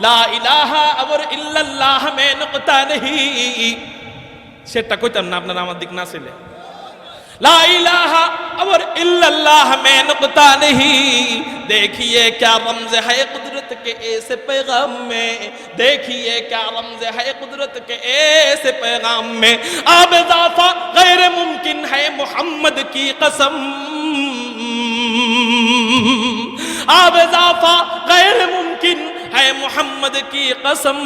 লা ইলাহা और इल्लल्लाह में नुक्ता नहीं, সেটা কইতাম না আপনারা আমার দিক না ছিলে। ला इलाहा और इल्लल्लाह में नुक्ता नहीं, देखिए क्या रमज़ है कुदरत के ऐसे पैगाम में, देखिए क्या रमज़ है कुदरत के ऐसे पैगाम में, अब इज़ाफ़ा गैर मुमकिन है मोहम्मद की कसम, अब इज़ाफ़ा गैर मुमकिन है मोहम्मद की कसम,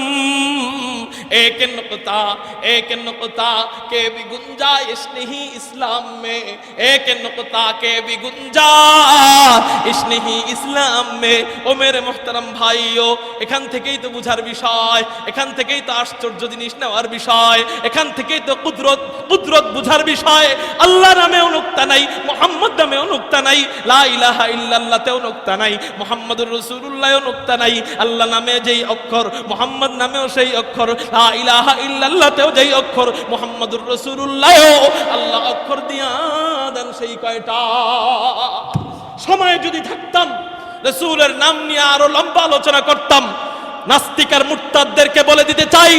एक नुक्ता के भी गुंजाइश नहीं इस्लाम में, एक नुक्ता के भी गुंजाइश नहीं इस्लाम में। ও মেরে মোহতারাম ভাইও, এখান থেকেই তো বুঝার বিষয়, এখান থেকেই তো আশ্চর্য জিনিস নেওয়ার বিষয়, এখান থেকেই তো কুদরত বুঝার বিষয়। আল্লাহ নামেও নুক্তা নাই, মুহাম্মদ নামেও নুক্তা নাই, লা ইলাহা ইল্লাল্লাহতেও নুক্তা নাই, মুহাম্মাদুর রাসূলুল্লাহও নুক্তা নাই। আল্লাহ নামে যেই অক্ষর, মুহাম্মদ নামেও সেই অক্ষর, লা ইলাহা ইল্লাল্লাহতেও যেই অক্ষর, মুহাম্মাদুর রাসূলুল্লাহও আল্লাহ অক্ষর দিয়া দেন সেই কয়টা। সময় যদি থাকতাম রাসূলের নাম নিয়ে আরো লম্বা আলোচনা করতাম। নাস্তিক আর মুরতাদদেরকে বলে দিতে চাই,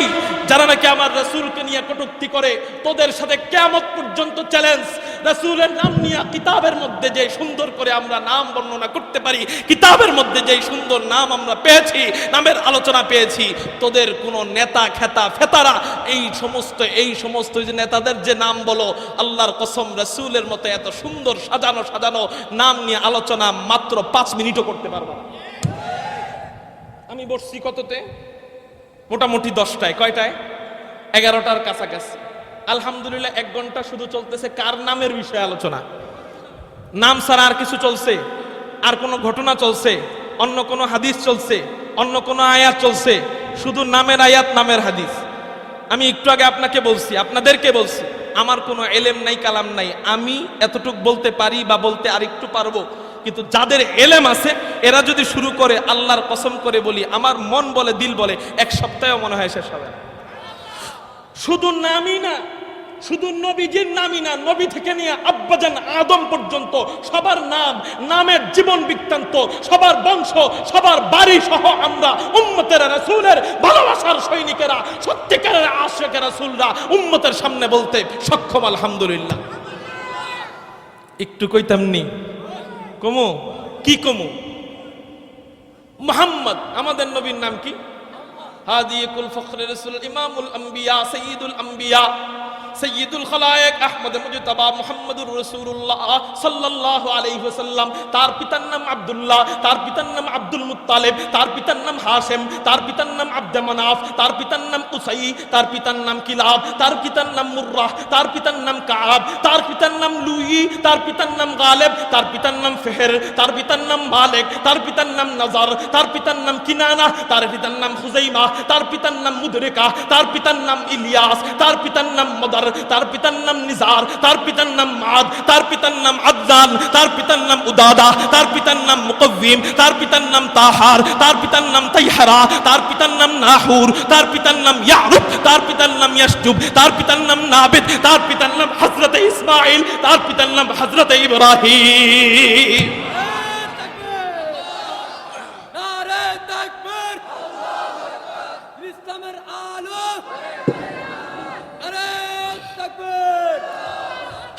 যারা নাকি আমার রাসূলকে নিয়ে কটূক্তি করে, তোদের সাথে কিয়ামত পর্যন্ত চ্যালেঞ্জ। রাসূলের নাম নিয়ে কিতাবের মধ্যে যে সুন্দর করে আমরা নাম বর্ণনা করতে পারি, কিতাবের মধ্যে যে সুন্দর নাম আমরা পেয়েছি, নামের আলোচনা পেয়েছি, তোদের কোনো নেতা খেতা ফেতারা এই সমস্ত যে নেতাদের যে নাম বলো, আল্লাহর কসম রাসূলের মতো এত সুন্দর সাজানো নাম নিয়ে আলোচনা মাত্র 5 মিনিটও করতে পারবা না। আমি বসছি কততে? মোটামুটি 10টায়। কয়টায়? 11টার কাছাকাছি। আলহামদুলিল্লাহ 1 ঘন্টা শুধু চলতেছে কার নামের বিষয়ে আলোচনা। নাম ছাড়া আর কিছু চলছে? আর কোনো ঘটনা চলছে? অন্য কোনো হাদিস চলছে? অন্য কোনো আয়াত চলছে? শুধু নামের আয়াত, নামের হাদিস। আমি একটু আগে আপনাকে বলছি, আপনাদেরকে বলছি, আমার কোনো এলেম নাই, কালাম নাই, আমি এতটুক বলতে পারি বা বলতে আর একটু পারবো। কিন্তু যাদের এলেম আছে এরা যদি শুরু করে, আল্লাহর কসম করে বলি, আমার মন বলে, দিল বলে, 1 সপ্তাহেও মনে হয় শেষ হবে না। শুধু নামই না, শুধু নবীজির নামই না, নবী থেকে নিয়ে আব্বাজান আদম পর্যন্ত সবার নাম, নামের জীবন বৃত্তান্ত, সবার বংশ, সবার বাড়ি সহ আমরা উম্মতের রাসূলের ভালোবাসার সৈনিকেরা, সত্যিকারের আশিকের রাসূলরা উম্মতের সামনে বলতে সক্ষম। আলহামদুলিল্লাহ। একটু কইতাম নি? কমু কি কমু? মুহাম্মদ আমাদের নবীর নাম কি? হাদিকুল ফখরে রাসূল, ইমামুল আম্বিয়া, সাইয়্যিদুল আম্বিয়া, সৈয়দুল খালায়েক আহমদ মুজতবা মুহাম্মদুর রাসূলুল্লাহ সাল্লাল্লাহু আলাইহি ওয়াসাল্লাম। তার পিতার নাম আব্দুল্লাহ, তার পিতার নাম আব্দুল মুত্তালিব, তার পিতার নাম হাশেম, তার পিতার নাম আব্দে মানাফ, তার পিতার নাম কুসাই, তার পিতার নাম কিলাব, তার পিতার নাম মুররাহ, তার পিতার নাম কাব, তার পিতার নাম লুই, তার পিতার নাম গালেব, তার পিতার নাম ফেহের, তার পিতার নাম মালিক, তার পিতার নাম নজর, তার পিতার নাম কিনানা, তার পিতার নাম খুজাইমা, তার পিতার নাম মুদরিকা, তার পিতার নাম ইলিয়াস, তার পিতার নাম মদর, তার পিতার নাম নিজার, তার পিতার নাম মাদ, তার পিতার নাম আদনান, তার পিতার নাম উদাদা, তার পিতার নাম মুকవ్বিম, তার পিতার নাম তাহার, তার পিতার নাম তাইহারা, তার পিতার নাম নাহুর, তার পিতার নাম ইয়ারুব, তার পিতার নাম ইয়াশজুব, তার পিতার নাম নাবিদ, তার পিতার নাম হযরত ইসমাঈল, তার পিতার নাম হযরত ইব্রাহিম।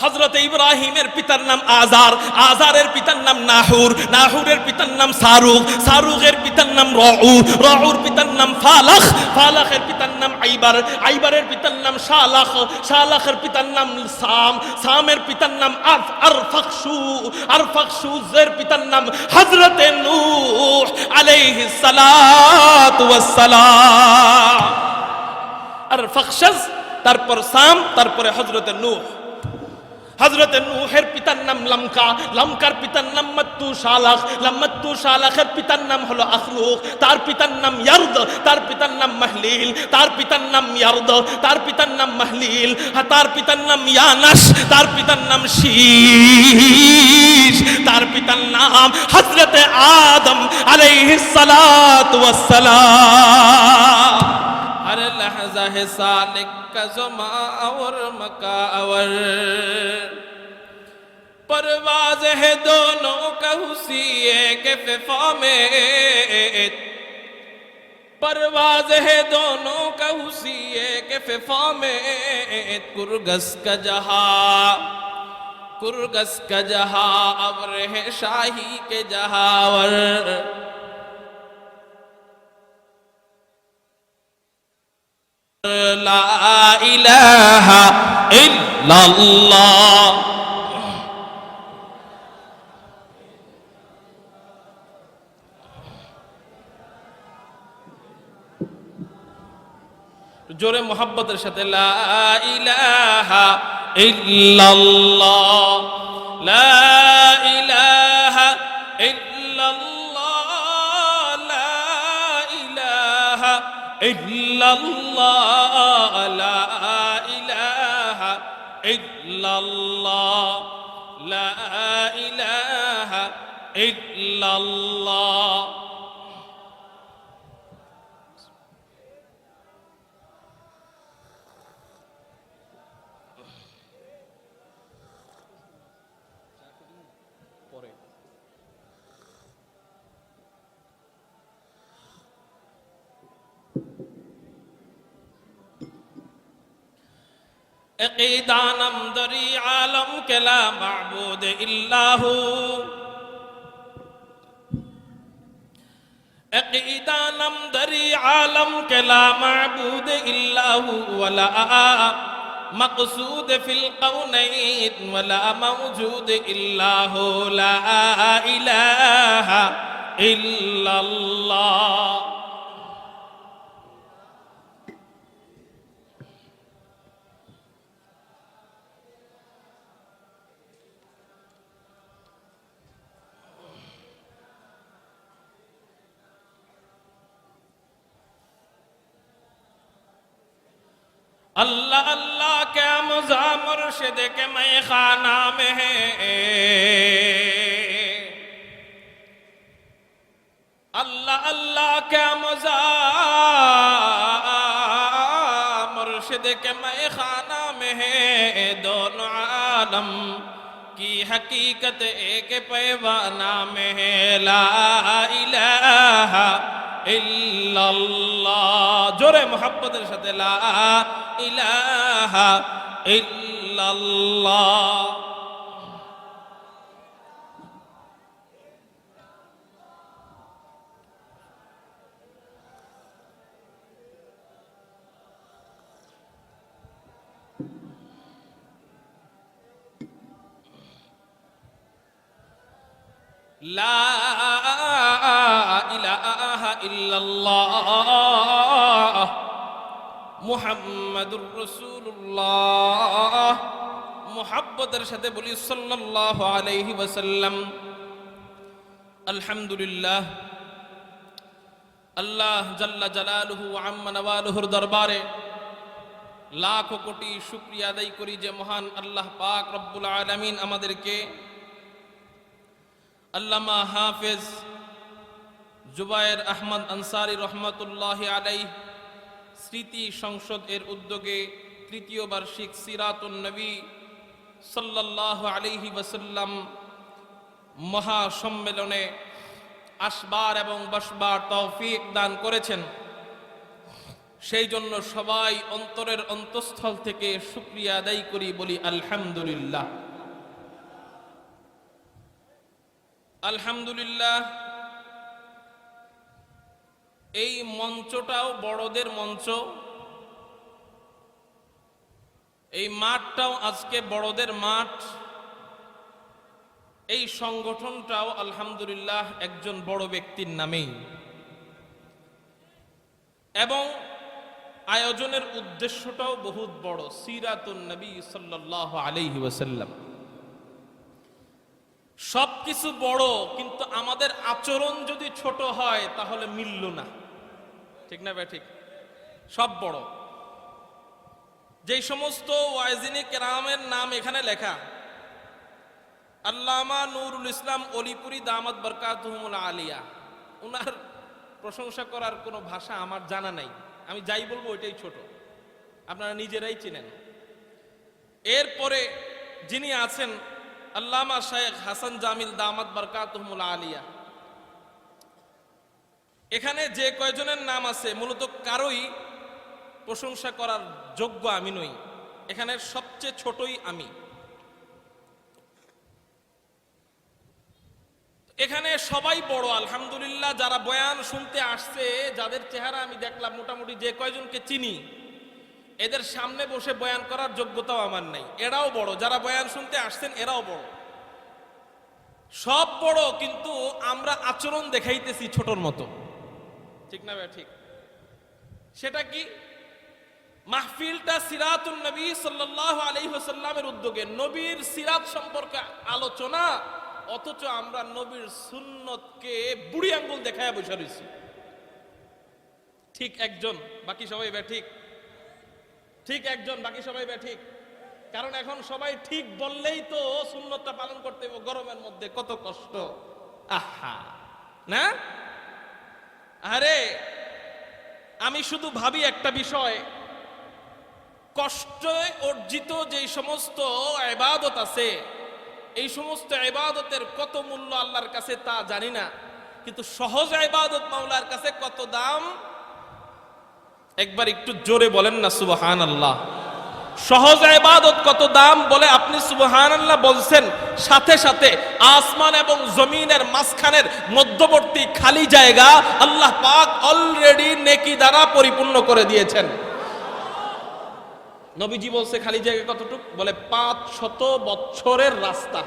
হযরত ইব্রাহিমের পিতার নাম আজার, আজারের পিতার নাম নাহুর, নাহুরের পিতার নাম সারুগ, সারুগের পিতার নাম রউ, রউর পিতার নাম ফালাখ, ফালাখের পিতার নাম আইবার, আইবারের পিতার নাম শালাখ, শালাখের পিতার নাম সাম, সামের পিতার নাম আরফাকশু, আরফাকশুজের পিতার নাম হযরত নূহ আলাইহিস সালাতু ওয়াস সালাম। আরফাকশাস, তারপর সাম, তারপরে হযরত নূহ। হযরত নূহের পিতার নাম লামকা, লামকার পিতার নাম মাত্তু শালাখ, লামাত্তু শালাখের পিতার নাম হলো আখলুক, তার পিতার নাম ইয়ারদ, তার পিতার নাম মাহলিল, তার পিতার নাম ইয়ারদ, তার পিতার নাম মাহলিল, তার পিতার নাম ইয়ানাস, তার পিতার নাম শীশ, তার পিতার নাম হযরত আদম আলাইহিস সালাতু ওয়াস সালাম। हर लहजा है सालिक का ज़मा और मकावर, परवाज़ है दोनों का हुसी के फ़िफ़ा में, परवाज है दोनों का उसी एक फिफा में, कुरगस का जहां अवर है शाही के जहावर। ला इलाहा इल्लल्लाह। जोरे मोहब्बतेर साथे ला इलाहा इल्लल्लाह, ला इलाहा इल्लल्लाह, ला इलाहा इल्लल्लाह, ला इलाहा इल्लल्लाह, ला इलाहा इल्लल्लाह। अक़ीदानम दरी आलम के ला माबूद इल्लाहु, अक़ीदानम दरी आलम के ला माबूद इल्लाहु, वला मक़सूद फिल कौनैन वला मौजूद इल्लाहु, ला इलाहा इल्लल्लाह। अल्लाह अल्लाह क्या मज़ा मुर्शिद के मैं खाना में है, अल्लाह अल्लाह क्या मज़ा मुर्शिद के मैं खाना में है। दोनों आलम की हकीकत एक पैवाना में है, ला इलाहा इल्लल्लाह। जोरे मोहब्बतेर साथे ला इलाहा इल्लल्लाह। ला इलाहा इल्लल्लाह मुहम्मदुर रसूलुल्लाह। मुहब्बतेर साथे बोली सल्लल्लाहु अलैहि वसल्लम। अल्हम्दुलिल्लाह, अल्लाह जल्ला जलालुहु व अम्मा नवालुहुर दरबारे लाख कोटी शुक्रिया आदाय करी जे महान अल्लाह पाक रब्बुल आलामीन आमादेरके अल्लामा हाफिज जुबायर अहमद अंसारी रहमतुल्लाहि आलाइहि स्मृति संसद एर उद्योगे तृतीय वार्षिक सिरातुन नबी सल्लल्लाहु अलैहि वसल्लम महासम्मेलने आसबार एवं बसबार तौफिक दान करेছেন। সেই জন্য সবাই অন্তরের অন্তঃস্থল থেকে শুকরিয়া আদায় করি, বলি আলহামদুলিল্লাহ। আলহামদুলিল্লাহ। এই মঞ্চটাও বড়দের মঞ্চ, এই মাঠটাও আজকে বড়দের মাঠ, এই সংগঠনটাও আলহামদুলিল্লাহ একজন বড় ব্যক্তির নামেই, এবং আয়োজনের উদ্দেশ্যটাও বহুত বড়, সিরাতুন নবী সাল্লাল্লাহু আলাইহি ওয়াসাল্লাম। সবকিছু বড়, কিন্তু আমাদের আচরণ যদি ছোট হয় তাহলে মিলল না, ঠিক না ভাই? ঠিক। সব বড়। যেই সমস্ত ওয়াইজিনে কেরামের নাম এখানে লেখা, আল্লামা নুরুল ইসলাম অলিপুরি দামাত বরকাতুহুমুল আলিয়া, ওনার প্রশংসা করার কোনো ভাষা আমার জানা নাই, আমি যাই বলবো ওইটাই ছোট, আপনারা নিজেরাই চিনেন। এরপরে যিনি আছেন আল্লামা শেখ হাসান জামিল দামাত বরকাতুহুমুল আলিয়া, এখানে যে কয়জনের নাম আছে মূলত কারোই প্রশংসা করার যোগ্য আমি নই, এখানে সবচেয়ে ছোটই আমি। এখানে সবাই বড় আলহামদুলিল্লাহ। যারা বয়ান শুনতে আসছে, যাদের চেহারা আমি দেখলাম, মোটামুটি যে কয়জনকে চিনি, এদের সামনে বসে বয়ান করার যোগ্যতাও আমার নাই। এরাও বড়, যারা বয়ান শুনতে আসছেন এরাও বড়, সব বড়, কিন্তু আমরা আচরণ দেখাইতেছি ছোটর মতো, ঠিক না ভাই? ঠিক। সেটা কি? মাহফিলটা সিরাতুন নবী সাল্লাল্লাহু আলাইহি ওয়াসাল্লামের উদ্যোগে, নবীর সিরাত সম্পর্কে আলোচনা, অথচ আমরা নবীর সুন্নতকে বুড়ি আঙ্গুল দেখায় বসে রয়েছি। ঠিক একজন, বাকি সবাই ঠিক। ঠিক একজন, বাকি সবাই ঠিক। কারণ এখন সবাই ঠিক বললেই তো সুন্নতটা পালন করতে হবে। গরমের মধ্যে কত কষ্ট, আহা না? আরে আমি শুধু ভাবি একটা বিষয়, কষ্টে অর্জিত যে সমস্ত ইবাদত আছে, এই সমস্ত ইবাদতের কত মূল্য আল্লাহর কাছে তা জানি না, কিন্তু সহজ ইবাদত মাওলার কাছে কত দাম, একবার একটু জোরে বলেন না সুবহানাল্লাহ। সহজ ইবাদত কত দাম, বলে আপনি সুবহানাল্লাহ বলছেন, সাথে সাথে আসমান এবং জমিনের মাঝখানের মধ্যবর্তী খালি জায়গা আল্লাহ পাক অলরেডি নেকি দ্বারা পরিপূর্ণ করে দিয়েছেন। নবীজি বলছে খালি জায়গা কতটুক, বলে 500 বছরের রাস্তা।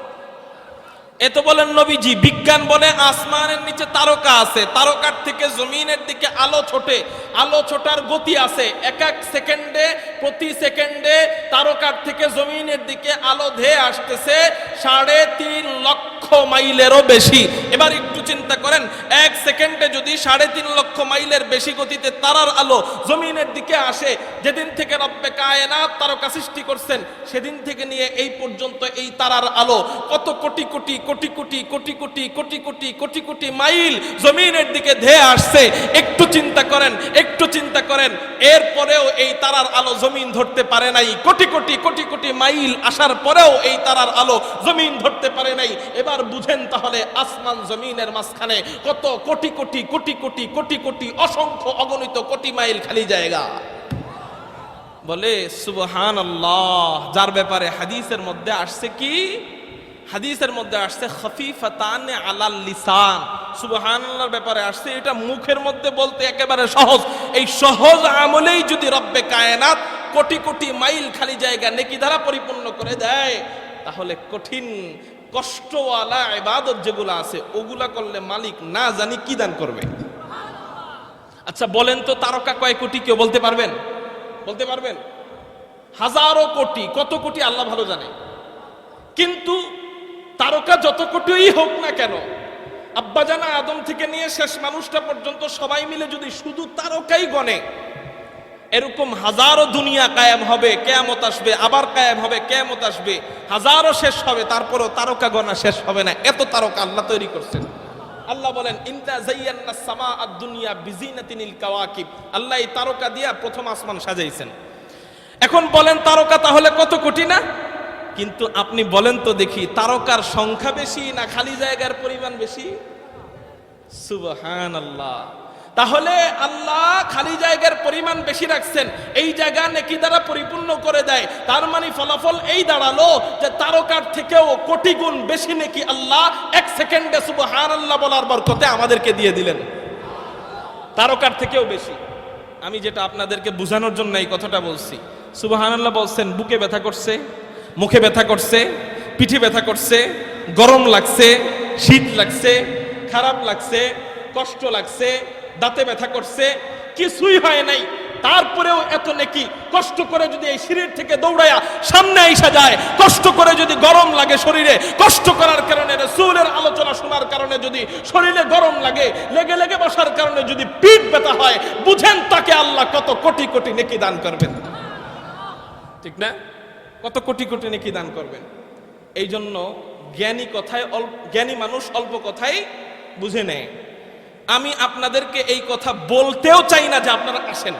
এত বলেন নবীজি। বিজ্ঞান বলে আসমানের নিচে তারকা আছে, তারকার থেকে জমিনের দিকে আলো ছোটে, আলো ছোটার গতি আছে, এক এক সেকেন্ডে, প্রতি সেকেন্ডে তারকার থেকে জমিনের দিকে আলো ধেয়ে আসতেছে 3.5 লক্ষ মাইলেরও বেশি। এবার একটু চিন্তা করেন, এক সেকেন্ডে যদি 3.5 লক্ষ মাইলের বেশি গতিতে তারার আলো জমিনের দিকে আসে, যেদিন থেকে রব্বে কায়নাত তারকা সৃষ্টি করছেন সেদিন থেকে নিয়ে এই পর্যন্ত এই তারার আলো কত কোটি কোটি কোটি কোটি কোটি কোটি কোটি কোটি কোটি কোটি মাইল জমিনের দিকে ধেয়ে আসছে। একটু চিন্তা করেন, একটু চিন্তা করেন, এরপরেও এই তারার আলো জমিন ধরতে পারে নাই। কোটি কোটি কোটি কোটি মাইল আসার পরেও এই তারার আলো জমিন ধরতে পারে নাই। এবার বুঝেন তাহলে আসমান জমিনের মাঝখানে কত কোটি কোটি কোটি কোটি কোটি কোটি অসংখ্য অগণিত কোটি মাইল খালি জায়গা। বলে সুবহানাল্লাহ। যার ব্যাপারে হাদিসের মধ্যে আসছে কি, হাদিসের মধ্যে আসছে খফিফাতান আলাল লিসান, সুবহানাল্লাহর ব্যাপারে আসছে এটা মুখের মধ্যে বলতে একেবারে সহজ। এই সহজ আমলেই যদি রব্বে কায়নাত কোটি কোটি মাইল খালি জায়গা নেকি দ্বারা পরিপূর্ণ করে দেয়, তাহলে কঠিন কষ্টওয়ালা ইবাদত যেগুলো আছে ওগুলা করলে মালিক না জানি কি দান করবে। আচ্ছা বলেন তো, তারকা কয় কোটি কেউ বলতে পারবেন? বলতে পারবেন? হাজারো কোটি, কত কোটি আল্লাহ ভালো জানে। কিন্তু তারকা যত কোটিই হোক না কেন, আব্বাজানা আদম থেকে নিয়ে শেষ মানুষটা পর্যন্ত সবাই মিলে যদি শুধু তারকাই গনে, এরকম হাজারো দুনিয়া কায়েম হবে, কিয়ামত আসবে, আবার কায়েম হবে, কিয়ামত আসবে, হাজারো শেষ হবে, তারপরও তারকা গণা শেষ হবে না। এত তারকা আল্লাহ তৈরি করছেন। আল্লাহ বলেন ইন্না যায়্যানাস সামাআদ দুনিয়া বিজিনাতিনিল কাওয়াকিব, আল্লাহ এই তারকা দিয়া প্রথম আসমান সাজাইছেন। এখন বলেন তারকা তাহলে কত কোটি না? কিন্তু আপনি বলেন তো দেখি, তারকার সংখ্যা বেশি না খালি জায়গার পরিমাণ বেশি? সুবহানাল্লাহ। তাহলে আল্লাহ খালি জায়গার পরিমাণ বেশি রাখছেন, এই জায়গা নেকি দ্বারা পরিপূর্ণ করে দেয়। তার মানে ফলাফল এই দাঁড়ালো যে তারকার থেকেও কোটি গুণ বেশি নেকি আল্লাহ এক সেকেন্ডে সুবহানাল্লাহ বলার বরকতে আমাদেরকে দিয়ে দিলেন। তারকার থেকেও বেশি। আমি যেটা আপনাদেরকে বোঝানোর জন্য এই কথাটা বলছি, সুবহানাল্লাহ বলছেন, বুকে ব্যথা করছে, মুখে ব্যথা করছে, পিঠে ব্যথা করছে, গরম লাগছে, শীত লাগছে, খারাপ লাগছে, কষ্ট লাগছে, দাঁতে ব্যথা করছে, কিছুই হয় নাই, তারপরেও এত নেকি। কষ্ট করে যদি এই সিঁড়ির থেকে দৌড়ায়া সামনে আইসা যায়, কষ্ট করে যদি গরম লাগে শরীরে, কষ্ট করার কারণে রাসূলের আলোচনা শোনার কারণে যদি শরীরে গরম লাগে, লেগে লেগে বসার কারণে যদি পিঠ ব্যথা হয়, বুঝেন তাকে আল্লাহ কত কোটি কোটি নেকি দান করবেন। ঠিক না? কত কোটি কোটি নেকি দান করবেন। এই জন্য জ্ঞানী মানুষ অল্প কথাই বুঝে নেয়। আমি আপনাদেরকে এই কথা বলতেও চাই না যে আপনারা আসেন,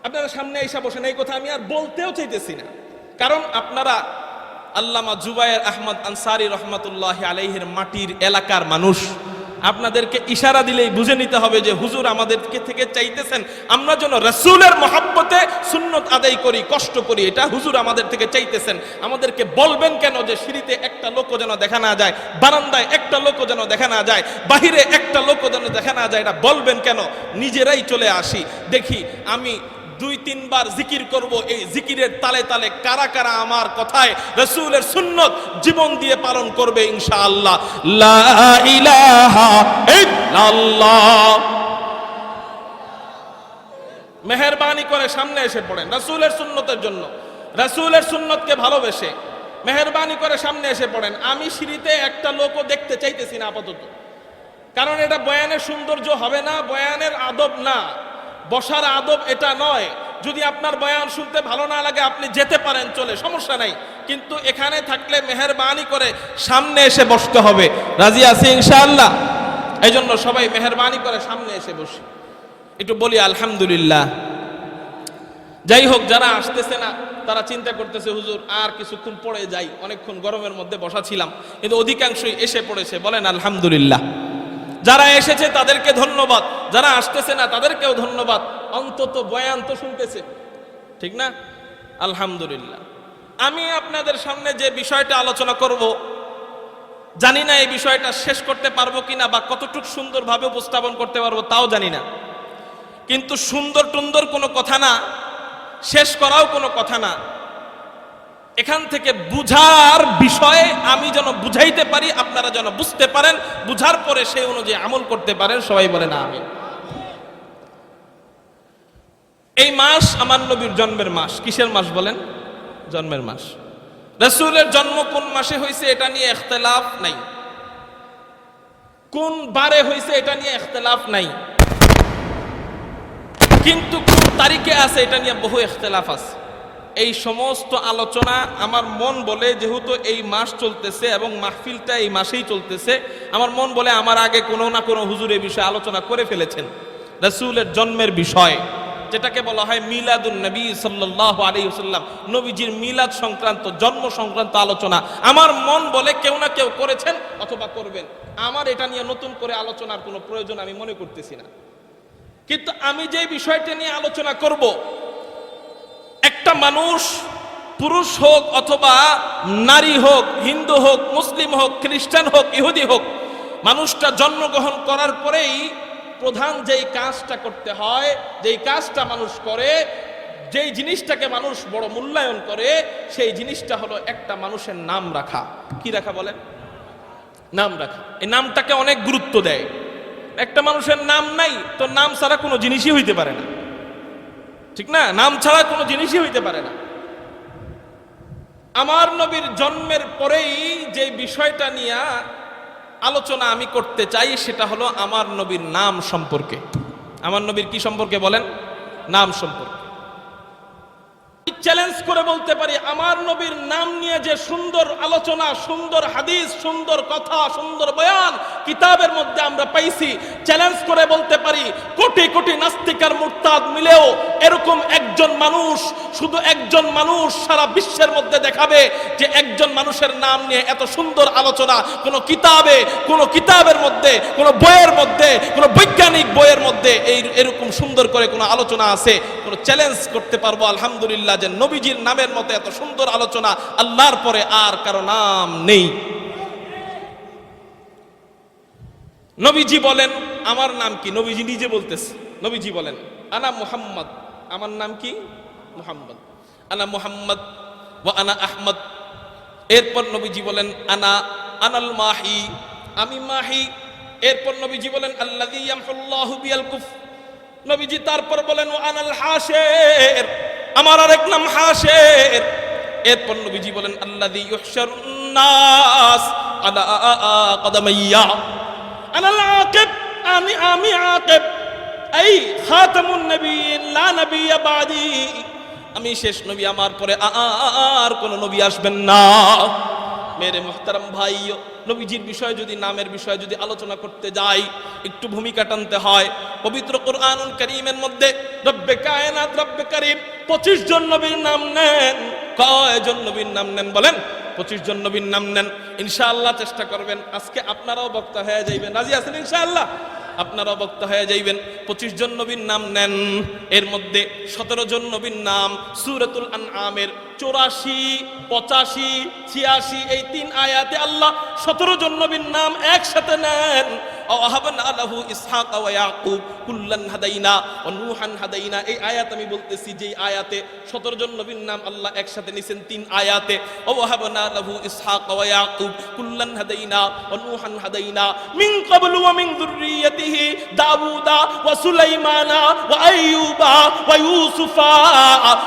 আপনারা সামনে এসে বসেন, এই কথা আমি আর বলতেও চাইতেছি না। কারণ আপনারা আল্লামা জুবায়ের আহমদ আনসারী রহমাতুল্লাহি আলাইহির মাটির এলাকার মানুষ, আপনাদেরকে ইশারা দিলেই বুঝে নিতে হবে যে হুজুর আমাদেরকে থেকে চাইতেছেন আমরা যেন রাসূলের মহব্বতে সুন্নত আদায় করি, কষ্ট করি, এটা হুজুর আমাদের থেকে চাইতেছেন। আমাদেরকে বলবেন কেন যে সিঁড়িতে একটা লোকও যেন দেখা না যায়, বারান্দায় একটা লোকও যেন দেখা না যায়, বাহিরে একটা লোকও যেন দেখা না যায়, এটা বলবেন কেন? নিজেরাই চলে আসি, দেখি আমি 2-3 বার জিকির করব, এই জিকিরের তালে তালে কারা কারা আমার কথায় রাসূলের সুন্নত জীবন দিয়ে পালন করবে ইনশাআল্লাহ। লা ইলাহা ইল্লাল্লাহ। মেহেরবানি করে সামনে এসে পড়েন রাসূলের সুন্নতের জন্য, রাসূলের সুন্নতকে ভালোবেসে মেহেরবানি করে সামনে এসে পড়েন। আমি সিঁড়িতে একটা লোকও দেখতে চাইতেছি না আপাতত, কারণ এটা বয়ানের সৌন্দর্য হবে না, বয়ানের আদব না, বসার আদব এটা নয়। যদি আপনার বয়ান শুনতে ভালো না লাগে আপনি যেতে পারেন, চলে, সমস্যা নাই, কিন্তু এখানে থাকলে মেহেরবানি করে সামনে এসে বসতে হবে। রাজি আছি ইনশাআল্লাহ? এই জন্য সবাই মেহেরবানি করে সামনে এসে বসি, একটু বলি আলহামদুলিল্লাহ। যাই হোক, যারা আসতেছে না তারা চিন্তা করতেছে হুজুর আর কিছুক্ষণ পরে যাই, অনেকক্ষণ গরমের মধ্যে বসা ছিলাম, কিন্তু অধিকাংশই এসে পড়েছে, বলেন আলহামদুলিল্লাহ। যারা এসেছে তাদেরকে ধন্যবাদ, যারা আসতেছে না তাদেরকেও ধন্যবাদ, অন্তত বয়ান তো শুনতেছে, ঠিক না? আলহামদুলিল্লাহ। আমি আপনাদের সামনে যে বিষয়টা আলোচনা করব, জানি না এই বিষয়টা শেষ করতে পারবো কিনা বা কতটুকু সুন্দরভাবে উপস্থাপন করতে পারবো তাও জানি না, কিন্তু সুন্দর টুন্দর কোনো কথা না, শেষ করাও কোনো কথা না। এখান থেকে বুঝার বিষয়ে আমি যেন বুঝাইতে পারি, আপনারা যেন বুঝতে পারেন, বুঝার পরে সেই অনুযায়ী আমল করতে পারেন। সবাই বলেন আমিন। এই মাস আমার নবীর জন্মের মাস। কিসের মাস বলেন? জন্মের মাস। রাসূলের জন্ম কোন মাসে হয়েছে এটা নিয়ে ইখতিলাফ নাই, কোন বারে হয়েছে এটা নিয়ে ইখতিলাফ নাই, কিন্তু কোন তারিখে আছে এটা নিয়ে বহু ইখতিলাফ আছে। এই সমস্ত আলোচনা আমার মন বলে, যেহেতু এই মাস চলতেছে এবং মাহফিলটা এই মাসেই চলতেছে, আমার মন বলে আমার আগে কোনো না কোনো হুজুর এই বিষয়ে আলোচনা করে ফেলেছেন। রাসূলের জন্মের বিষয়, যেটাকে বলা হয় মিলাদুন নবী সাল্লাল্লাহু আলাইহি ওয়াসাল্লাম, নবীজির মিলাদ সংক্রান্ত, জন্ম সংক্রান্ত আলোচনা আমার মন বলে কেউ না কেউ করেছেন অথবা করবেন। আমার এটা নিয়ে নতুন করে আলোচনার কোনো প্রয়োজন আমি মনে করতেছি না। কিন্তু আমি যে বিষয়টা নিয়ে আলোচনা করব, একটা মানুষ, পুরুষ হোক অথবা নারী হোক, হিন্দু হোক, মুসলিম হোক, খ্রিস্টান হোক, ইহুদি হোক, মানুষটা জন্মগ্রহণ করার পরেই প্রধান যেই কাজটা করতে হয়, যেই কাজটা মানুষ করে, যেই জিনিসটাকে মানুষ বড় মূল্যায়ন করে, সেই জিনিসটা হলো একটা মানুষের নাম রাখা। কি রাখা বলেন? নাম রাখা। এই নামটাকে অনেক গুরুত্ব দেয়। একটা মানুষের নাম নাই তো নাম ছাড়া কোনো জিনিসই হইতে পারে না, ঠিক না? নাম ছাড়া কোনো জিনিসই হইতে পারে না। আমার নবীর জন্মের পরেই যে বিষয়টা নিয়ে আলোচনা আমি করতে চাই সেটা হলো আমার নবীর নাম সম্পর্কে। আমার নবীর কি সম্পর্কে বলেন? নাম সম্পর্কে। চ্যালেঞ্জ করে বলতে পারি, আমার নবীর নাম নিয়ে যে সুন্দর আলোচনা, সুন্দর হাদিস, সুন্দর কথা, সুন্দর বয়ান কিতাবের মধ্যে আমরা পাইছি, চ্যালেঞ্জ করে বলতে পারি কোটি কোটি নাস্তিক আর মুরতাদ মিলেও এরকম একজন মানুষ, শুধু একজন মানুষ সারা বিশ্বের মধ্যে দেখাবে যে একজন মানুষের নাম নিয়ে এত সুন্দর আলোচনা কোনো কিতাবে, কোনো কিতাবের মধ্যে, কোনো বইয়ের মধ্যে, কোনো বৈজ্ঞানিক বইয়ের মধ্যে এরকম সুন্দর করে কোনো আলোচনা আছে। কোনো চ্যালেঞ্জ করতে পারবো আলহামদুলিল্লাহ যে নবীজির নামের মতো এত সুন্দর আলোচনা আল্লাহর পরে আর কারো নাম নেই। নবীজি বলেন আমার নাম কি? নবীজি নিজে বলতেছে, নবীজি বলেন আনা মুহাম্মদ, আমার নাম কি? মুহাম্মদ। আনা মুহাম্মদ ওয়া আনা আহমদ। এরপর নবীজি বলেন আনাল মাহি, আমি মাহি। এরপর নবীজি বলেন আল্লাযী ইয়ামহুল্লাহু বিয়াল কুফর। নবীজি তারপর বলেন ওয়া আনাল হাশির, আমার আরেক নাম হাশির। এরপর নবীজি বলেন আল্লাযী ইউহশারুন নাস আলা কদামাইয়া, আনাল আকিব, আমি আকিব, এই খাতামুন নবিয়্যিন লা নবিয়্য বাদি, আমি শেষ নবী, আমার পরে আর কোন নবী আসবেন না। মেরে মুহতারাম ভাইও, নবীজির বিষয়ে যদি, নামের বিষয়ে যদি আলোচনা করতে যাই, একটু ভূমিকা টানতে হয়। পবিত্র কোরআনুল কারীমের মধ্যে রব্বে কায়নাত, রব্বে কারীম 25 জন নবীর নাম নেন। কয়জন নবীর নাম নেন বলেন? 25 জন নবীর নাম নেন, ইনশাআল্লাহ চেষ্টা করবেন আজকে আপনারাও বক্তা হয়ে যাইবেন। রাজি আছেন ইনশাআল্লাহ? আপনারাও বক্তা হয়ে যাইবেন। 25 জন নবীর নাম নেন। এর মধ্যে 17 জন নবীর নাম সূরাতুল আনআমের 84, 85, 86 এই 3 আয়াতে আল্লাহ 17 জন নবীর নাম একসাথে নেন। ওয়াহাবনা লাহু ইসহাক ওয়া ইয়াকুব কুল্লান হাদাইনা ওয়া নূহান হাদাইনা। এই আয়াত আমি বলতেছি যে আয়াতে 17 জন নবীর নাম আল্লাহ একসাথে নিছেন 3 আয়াতে। ওয়াহাবনা লাহু ইসহাক ওয়া ইয়াকুব কুল্লান হাদাইনা ওয়া নূহান হাদাইনা মিন ক্বাবলু ওয়া মিন যুররিয়্যাতিহি দাউদা ওয়া সুলাইমানা ওয়া আইয়ুবা ওয়া ইউসুফা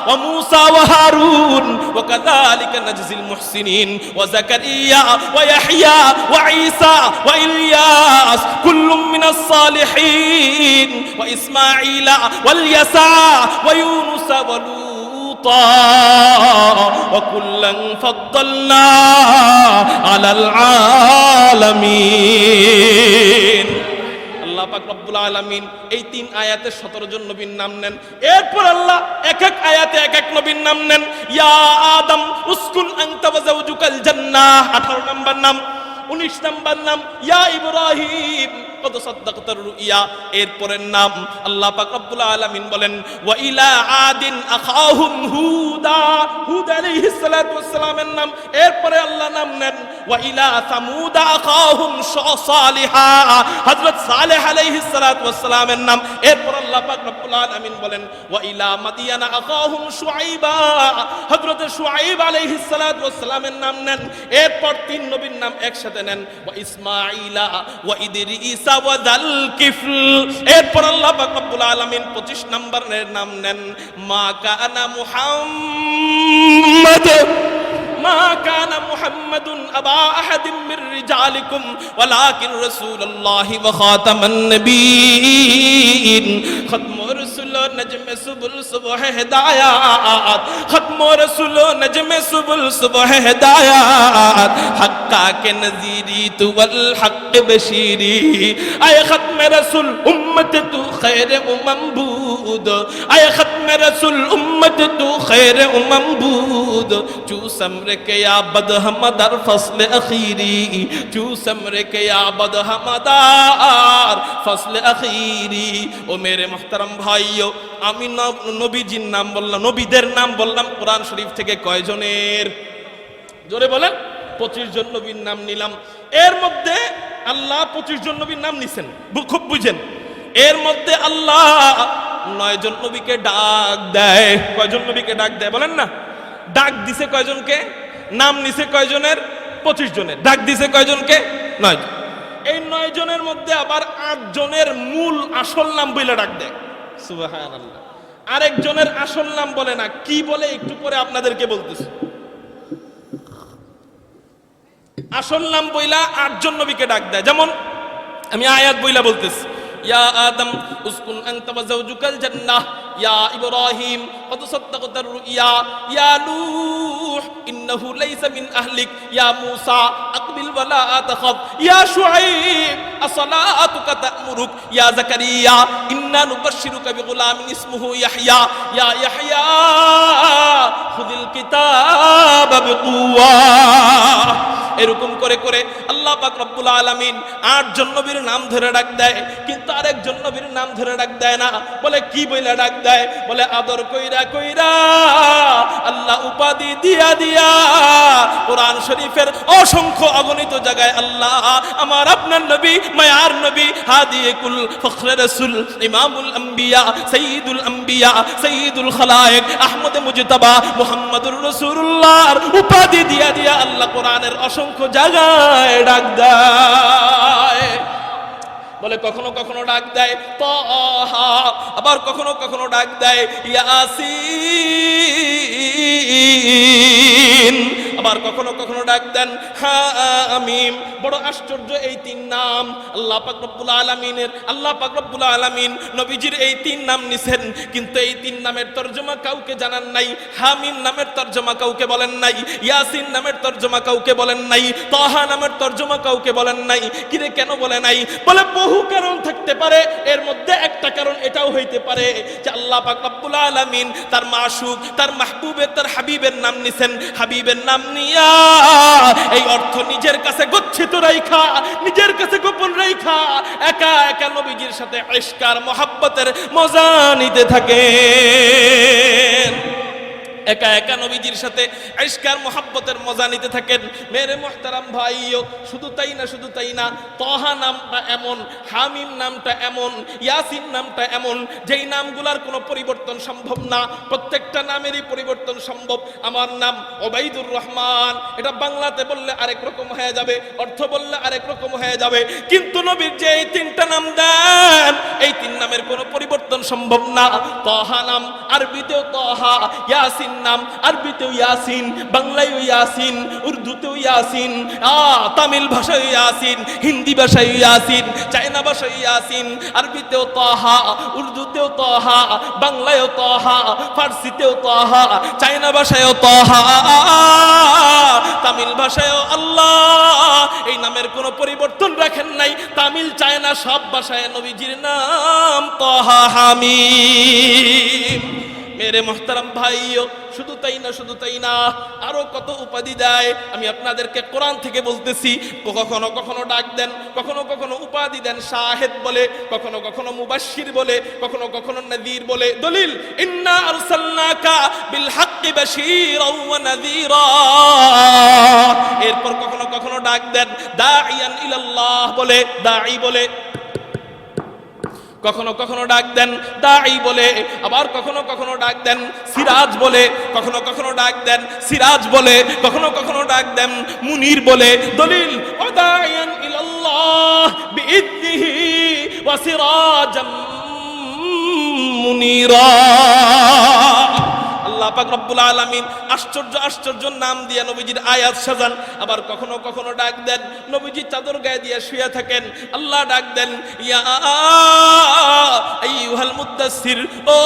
ওয়া মূসা ওয়া হারুন ওয়া কাযালিকা নাজজিল মুহসিনিন ওয়া যাকারিয়া ওয়া ইয়াহইয়া ওয়া ঈসা ওয়া ইলিয়াস কুল্লুম মিনাস সালিহিন ওয়া ইসমাঈলা ওয়াল ইয়াসা ওয়া ইউনুস ওয়া লূতা ওয়া কুল্লান ফাদ্দালনা আলাল আলামিন। আল্লাহ পাক রব্বুল আলামিন এই 3 আয়াতে 17 জন নবীর নাম নেন। এরপর আল্লাহ এক এক আয়াতে এক এক নবীর নাম নেন। ইয়া আদম উসকুন আনতা ওয়া যাওজুকাল জান্নাহ 18 নম্বর নাম। 19 নম্বর নাম ইয়া ইব্রাহিম কদ সাদ্দাকতার রুইয়া। এরপরের নাম আল্লাহ পাক রব্বুল আলামিন বলেন ওয়া ইলা আদিন আখাহুম হুদা, হুদ আলাইহিস সালাতু ওয়াস সালামের নাম। এরপরে আল্লাহ নাম নেন ওয়া ইলা সামুদা আখাহুম সালিহা, হযরত সালেহ আলাইহিস সালাতু ওয়াস সালামের নাম। এরপর আল্লাহ পাক রব্বুল আলামিন বলেন ওয়া ইলা মাদিয়ানা আখাহুম শুআইবা, হযরত শুআইব আলাইহিস সালাতু ওয়াস সালামের নাম নেন। এরপর 3 নবীর নাম একসাথে নেন ওয়া ইসমাঈলা ওয়া ইদরিস ওয়া যাল কিফল। এরপর আল্লাহ পাক রব্বুল আলামিন 25 নম্বরের নাম নেন মা কানা মুহাম্মদ মা কানা মুহাম্মাদুন আবা আহাদিম মির রিজালিকুম ওয়ালাকিন রাসূলুল্লাহি ওয়া খাতামান নবিয়্যিন। খতম রাসূল নজমে সুবুল সুবহ হিদায়াত, খতম রাসূল নজমে সুবুল সুবহ হিদায়াত, হক্কা কে নজিরি তু ওয়াল হক বশিরি। আয় খতম রাসূল উম্মত তু খৈর উম্ম বুদ, আয় খতম রাসূল উম্মত তু খৈর উম্ম বুদ। চু समर के या बदहमदार फसल अखीरी, चू समर के या बदहमदार फसल अखीरी। ও মেরে মুহতারাম ভাইও, আমি নবীজির নাম বললাম, নবীদের নাম বললাম কোরআন শরীফ থেকে কয়জনের? জোরে বলেন। 25 জন নবীর নাম নিলাম। এর মধ্যে আল্লাহ 25 জন নবীর নাম নিছেন, খুব বুঝেন। এর মধ্যে আল্লাহ 9 জন নবীকে ডাক দেয়। কয়জন নবীকে ডাক দেয় বলেন না? ডাক দিছে কয়জনকে? নাম নিছে কয়জনের? 25 জনের। ডাক দিছে কয়জনকে? 9 জন। এই 9 জনের মধ্যে আবার 8 জনের মূল আসল নাম বলে ডাক দেয়। সুবহানাল্লাহ। আরেকজনের আসল নাম বলে না। কি বলে একটু পরে আপনাদেরকে বলতেছি। আসল নাম বইলা 8 জন নবীকে ডাক দেয়। যেমন আমি আয়াত বইলা বলতেছি ইয়া আদম উসকুন আনতা ওয়া যাওজুকাল জান্নাহ, ইয়া ইব্রাহিম কদ সাদ্দাকতার রুইয়া, ইয়া নূহ ইন্নাহু লাইসা মিন আহলিক, ইয়া মূসা আকবিল ওয়া লা তাখাফ, ইয়া শুআইব আসসালাতুকা তা'মুরুক, ইয়া যাকারিয়া ইন্না নুবাশশিরুকা বিগুলামিন ইসমুহু ইয়াহইয়া, ইয়া ইয়াহইয়া খুযিল কিতাবা বিকুওয়া। এরকম করে করে আল্লাহ পাক রব্বুল আলামিন 8 জন নবীর নাম ধরে ডাক দেয়, কিন্তু আরেকজন নবীর নাম ধরে ডাক দেয় না। বলে কি বইলা ডাক দেয়? বলে আদর কইরা কইরা, আল্লাহ উপাধি দিয়া দিয়া কোরআন শরীফের অসংখ্য অগণিত জায়গায় আল্লাহ আমার আপনার নবী, মায়ার নবী, হাদিয়ে কুল, ফখরে রাসূল, ইমামুল আম্বিয়া, সাইয়্যিদুল আম্বিয়া, সাইয়্যিদুল খালায়েক, আহমদ মুজতাবা, মুহাম্মাদুর রাসূলুল্লাহর উপাধি দিয়া দিয়া আল্লাহ কোরআনের অসংখ্য জায়গায় ডাক দেয়। বলে কখনো কখনো ডাক দেয় তাহা, আবার কখনো কখনো ডাক দেয় ইয়াসিন, আবার কখনো কখনো ডাক দেন হামিম। বড় আশ্চর্য এই 3 নাম আল্লাহ পাক রব্বুল আলামিনের। আল্লাহ পাক রব্বুল আলামিন নবীজির এই 3 নাম নিছেন, কিন্তু এই 3 নামের তরজমা কাউকে জানান নাই। হামিম নামের তরজমা কাউকে বলেন নাই, ইয়াসিন নামের তরজমা কাউকে বলেন নাই, তাহা নামের তরজমা কাউকে বলেন নাই। কিরে কেন বলে নাই? বলে বহু কারণ থাকতে পারে, এর মধ্যে একটা কারণ এটাও হইতে পারে যে আল্লাহ পাক রব্বুল আলামিন তার মাশুক, তার মাহবুবের, তার হাবিবের নাম নিছেন। হাবিবের নাম দুনিয়া, এই অর্থ নিজের কাছে গচ্ছিত রাইখা, নিজের কাছে গোপন রাইখা একা একা নবীজির সাথে ইশক আর মুহাব্বতের মজা নিতে থাকেন। একা একা নবীজির সাথে ইশক আর মুহাব্বতের মজা নিতে থাকেন। মেরে মুহতারাম ভাইও, শুধু তাই না, শুধু তাই না, তহা নামটা এমন, হামিম নামটা এমন, ইয়াসিন নামটা এমন, যেই নামগুলার কোনো পরিবর্তন সম্ভব না, প্রত্যেকটা নামেরই পরিবর্তন সম্ভব। আমার নাম ওবাইদুর রহমান, এটা বাংলাতে বললে আরেক রকম হয়ে যাবে, অর্থ বললে আরেক রকম হয়ে যাবে, কিন্তু নবীর যে এই তিনটা নাম দেন, এই তিন নামের কোনো পরিবর্তন সম্ভব না। তহা নাম, আরবিতেও তহা, ইয়াসিন নাম, আরবিতেও ইয়াসিন, বাংলায়ও ইয়াসিন, উর্দুতেও ইয়াসিন, তামিল ভাষায় ইয়াসিন, হিন্দি ভাষায় ইয়াসিন, চায়না ভাষায় ইয়াসিন, আরবিতেও তাহা, উর্দুতেও তাহা, বাংলায়ও তাহা, ফার্সিতেও তাহা, চায়না ভাষায়ও তাহা, তামিল ভাষায়ও আল্লাহ। এই নামের কোনো পরিবর্তন রাখেন নাই। তামিল, চায়না সব ভাষায় নবীজির নাম তাহা হামিম। মেরে মুহতারাম ভাইও, শুধু তাই না, শুধু তাই না, আরো কত উপাধি দেয়। আমি আপনাদেরকে কোরআন থেকে বলতেছি। কখনো কখনো ডাক দেন, কখনো কখনো উপাধি দেন শাহেদ বলে, কখনো কখনো মুবাশশির বলে, কখনো কখনো নাযীর বলে। দলিল, ইন্না আরসালনাকা বিল হাক্কি বাশীরাও ওয়া নাযীরা। এরপর কখনো কখনো ডাক দেন দাঈয়ান ইলাল্লাহ বলে, দাঈ বলে, কখনো কখনো ডাক দেন দাঈ বলে, আবার কখনো কখনো ডাক দেন সিরাজ বলে, কখনো কখনো ডাক দেন সিরাজ বলে, কখনো কখনো ডাক দেন মুনির বলে। দলিল, ওয়াদাইয়ান ইলাল্লাহ বিইذনিহি ওয়া সিরাজাম মুনিরা। আল্লাহ পাক রব্বুল আলামিন আশ্চর্য আশ্চর্য নাম দিয়ে নবীজির আয়াত সাজান। আবার কখনো কখনো ডাক দেন নবীজি চাদর গায়ে দিয়ে শুয়ে থাকেন, আল্লাহ ডাক দেন ইয়া আইয়ুহাল মুদ্দাসসির, ও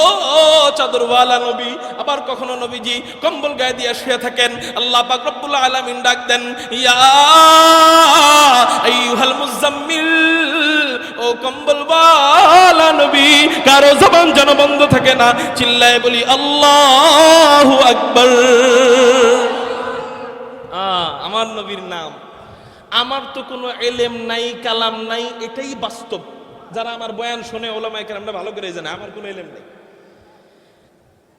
চাদরওয়ালা নবী। আবার কখনো নবীজি কম্বল গায়ে দিয়ে শুয়ে থাকেন, আল্লাহ পাক রব্বুল আলামিন ডাক দেন ইয়া আইয়ুহাল মুজাম্মিল, ও কম্বলওয়ালা নবী। কারো জবান যেন বন্ধ থাকে না, চিল্লায় বলি আল্লাহু আকবার। আমার নবীর নাম। আমার তো কোনো এলেম নাই, কালাম নাই, এটাই বাস্তব। যারা আমার বয়ান শুনে ওলামায়ে কেরামরা ভালো করে জানে আমার কোনো এলেম নেই।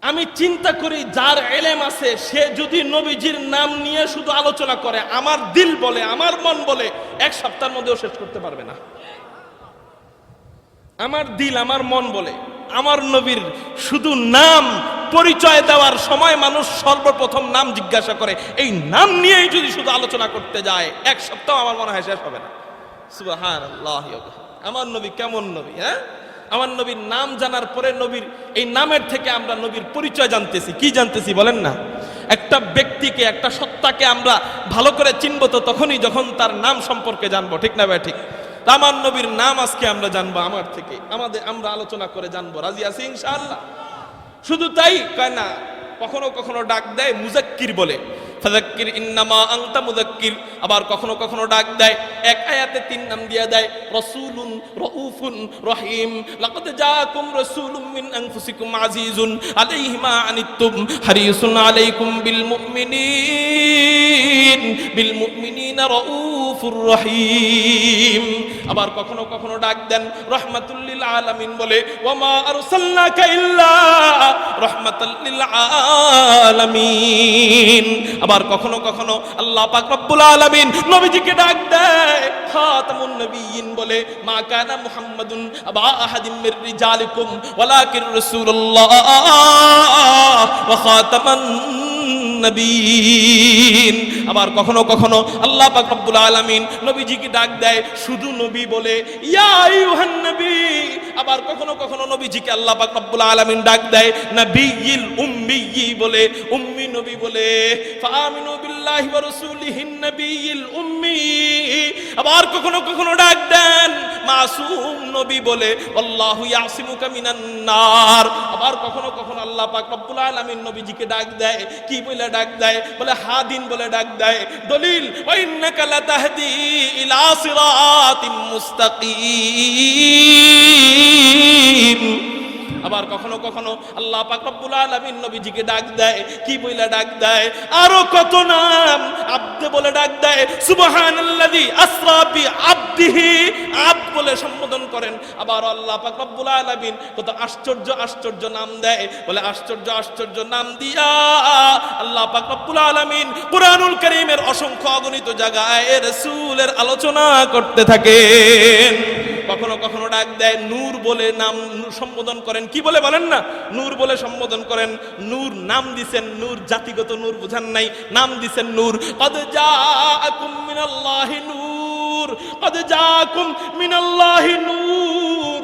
আমি চিন্তা করি যার এলেম আছে সে যদি নবীজির নাম নিয়ে শুধু আলোচনা করে, আমার দিল বলে, আমার মন বলে, এক সপ্তাহের মধ্যেও শেষ করতে পারবে না। আমার দিল, আমার মন বলে আমার নবীর শুধু নাম পরিচয় দেওয়ার সময় মানুষ সর্বপ্রথম নাম জিজ্ঞাসা করে। এই নাম নিয়েই যদি শুধু আলোচনা করতে যায় এক সপ্তাহ আমার মনে হয় শেষ হবে না। সুবহানাল্লাহ। আমার নবী কেমন নবী, হ্যাঁ? আমার নবীর নাম জানার পরে নবীর এই নামের থেকে আমরা নবীর পরিচয় জানতেছি। কি জানতেছি বলেন না? একটা ব্যক্তিকে, একটা সত্তাকে আমরা ভালো করে চিনব তো তখনই যখন তার নাম সম্পর্কে জানবো, ঠিক না ভাই? ঠিক। আমার নবীর নাম আজকে আমরা জানবো, আমার থেকে আমরা আলোচনা করে জানবো। রাজি আছি ইনশাআল্লাহ? শুধু তাই কয় না, কখনো কখনো ডাক দেয় মুজাক্কির বলে, ফাযাক্কির ইন্নামা আনতা মুযাক্কির। আবার কখনো কখনো ডাক দেয়, এক আয়াতে তিন নাম দিয়ে দেয়, রাসূলুন রাউফুন রহিম। লাকাদ জাআকুম রাসূলুম মিন আনফুসিকুম আজিজুন আলাইহি মা আনিতুম হারিসুন আলাইকুম বিল মুমিনিনা রাউফুর রহিম। আবার কখনো কখনো ডাক দেন রাহমাতুল লিল আলামিন বলে, ওয়া মা আরসালনাকা ইল্লা রাহমাতাল লিল আলামিন। আবার কখনো কখনো আল্লাহ পাক রব্বুল আলামিন নবীজিকে ডাক দেয় খাতামুন নবিয়্যিন বলে, মা কানা মুহাম্মাদুন আবা আহাদিম মির রিজালিকুম ওয়ালাকিন রাসূলুল্লাহ ওয়া খাতামান নবীন। আবার কখনো কখনো আল্লাহ পাক রব্বুল আলামিন নবীজিকে ডাক দেয় শুধু নবী বলে, ইয়া আইয়ুহান নবী। আবার কখনো কখনো নবীজিকে আল্লাহ পাক রব্বুল আলামিন ডাক দেয় নবিয়্যিল উম্মিয়্যি বলে, উম্মি নবী বলে, ফাআমিনু বিল্লাহি ওয়া রাসূলিহিন নবিয়্যিল উম্মি। আবার কখনো কখনো ডাক দেন মাসুম নবী বলে, আল্লাহু ইয়াসিমুকা মিনান নার। আবার কখনো কখনো আল্লাহ পাক রব্বুল আলামিন নবীজিকে ডাক দেয় কি বলে ডাক দেয়? বলে হাদিন বলে ডাক দেয়। দলিল, ওয়া ইন্নাকা লাতাহদি ইলা সিরাতিম মুস্তাকিম। আবার কখনো কখনো আল্লাহ পাক রব্বুল আলামিন নবীজিকে ডাক দেয়, কি বইলা ডাক দেয়? আরো কত নাম আব্দে বলে ডাক দেয়, সুবহানাল্লাযী আসরা বি আবদিহি, আব্দ বলে সম্বোধন করেন। আবার আল্লাহ পাক রব্বুল আলামিন কত আশ্চর্য আশ্চর্য নাম দেয়, বলে আশ্চর্য আশ্চর্য নাম দিয়া আল্লাহ পাক রব্বুল আলামিন কুরআনুল কারীমের অসংখ্য অগণিত জায়গায় রাসূলের আলোচনা করতে থাকেন। কখনো কখনো ডাক দেয় নূর বলে নাম সম্বোধন করেন, কি বলে বলেন না, নূর বলে সম্বোধন করেন। নূর নাম দিছেন, নূর জাতিগত নূর বুঝান নাই, নাম দিছেন নূর। কদ জাআকুম মিনাল্লাহি নূর, কদ জাআকুম মিনাল্লাহি নূর।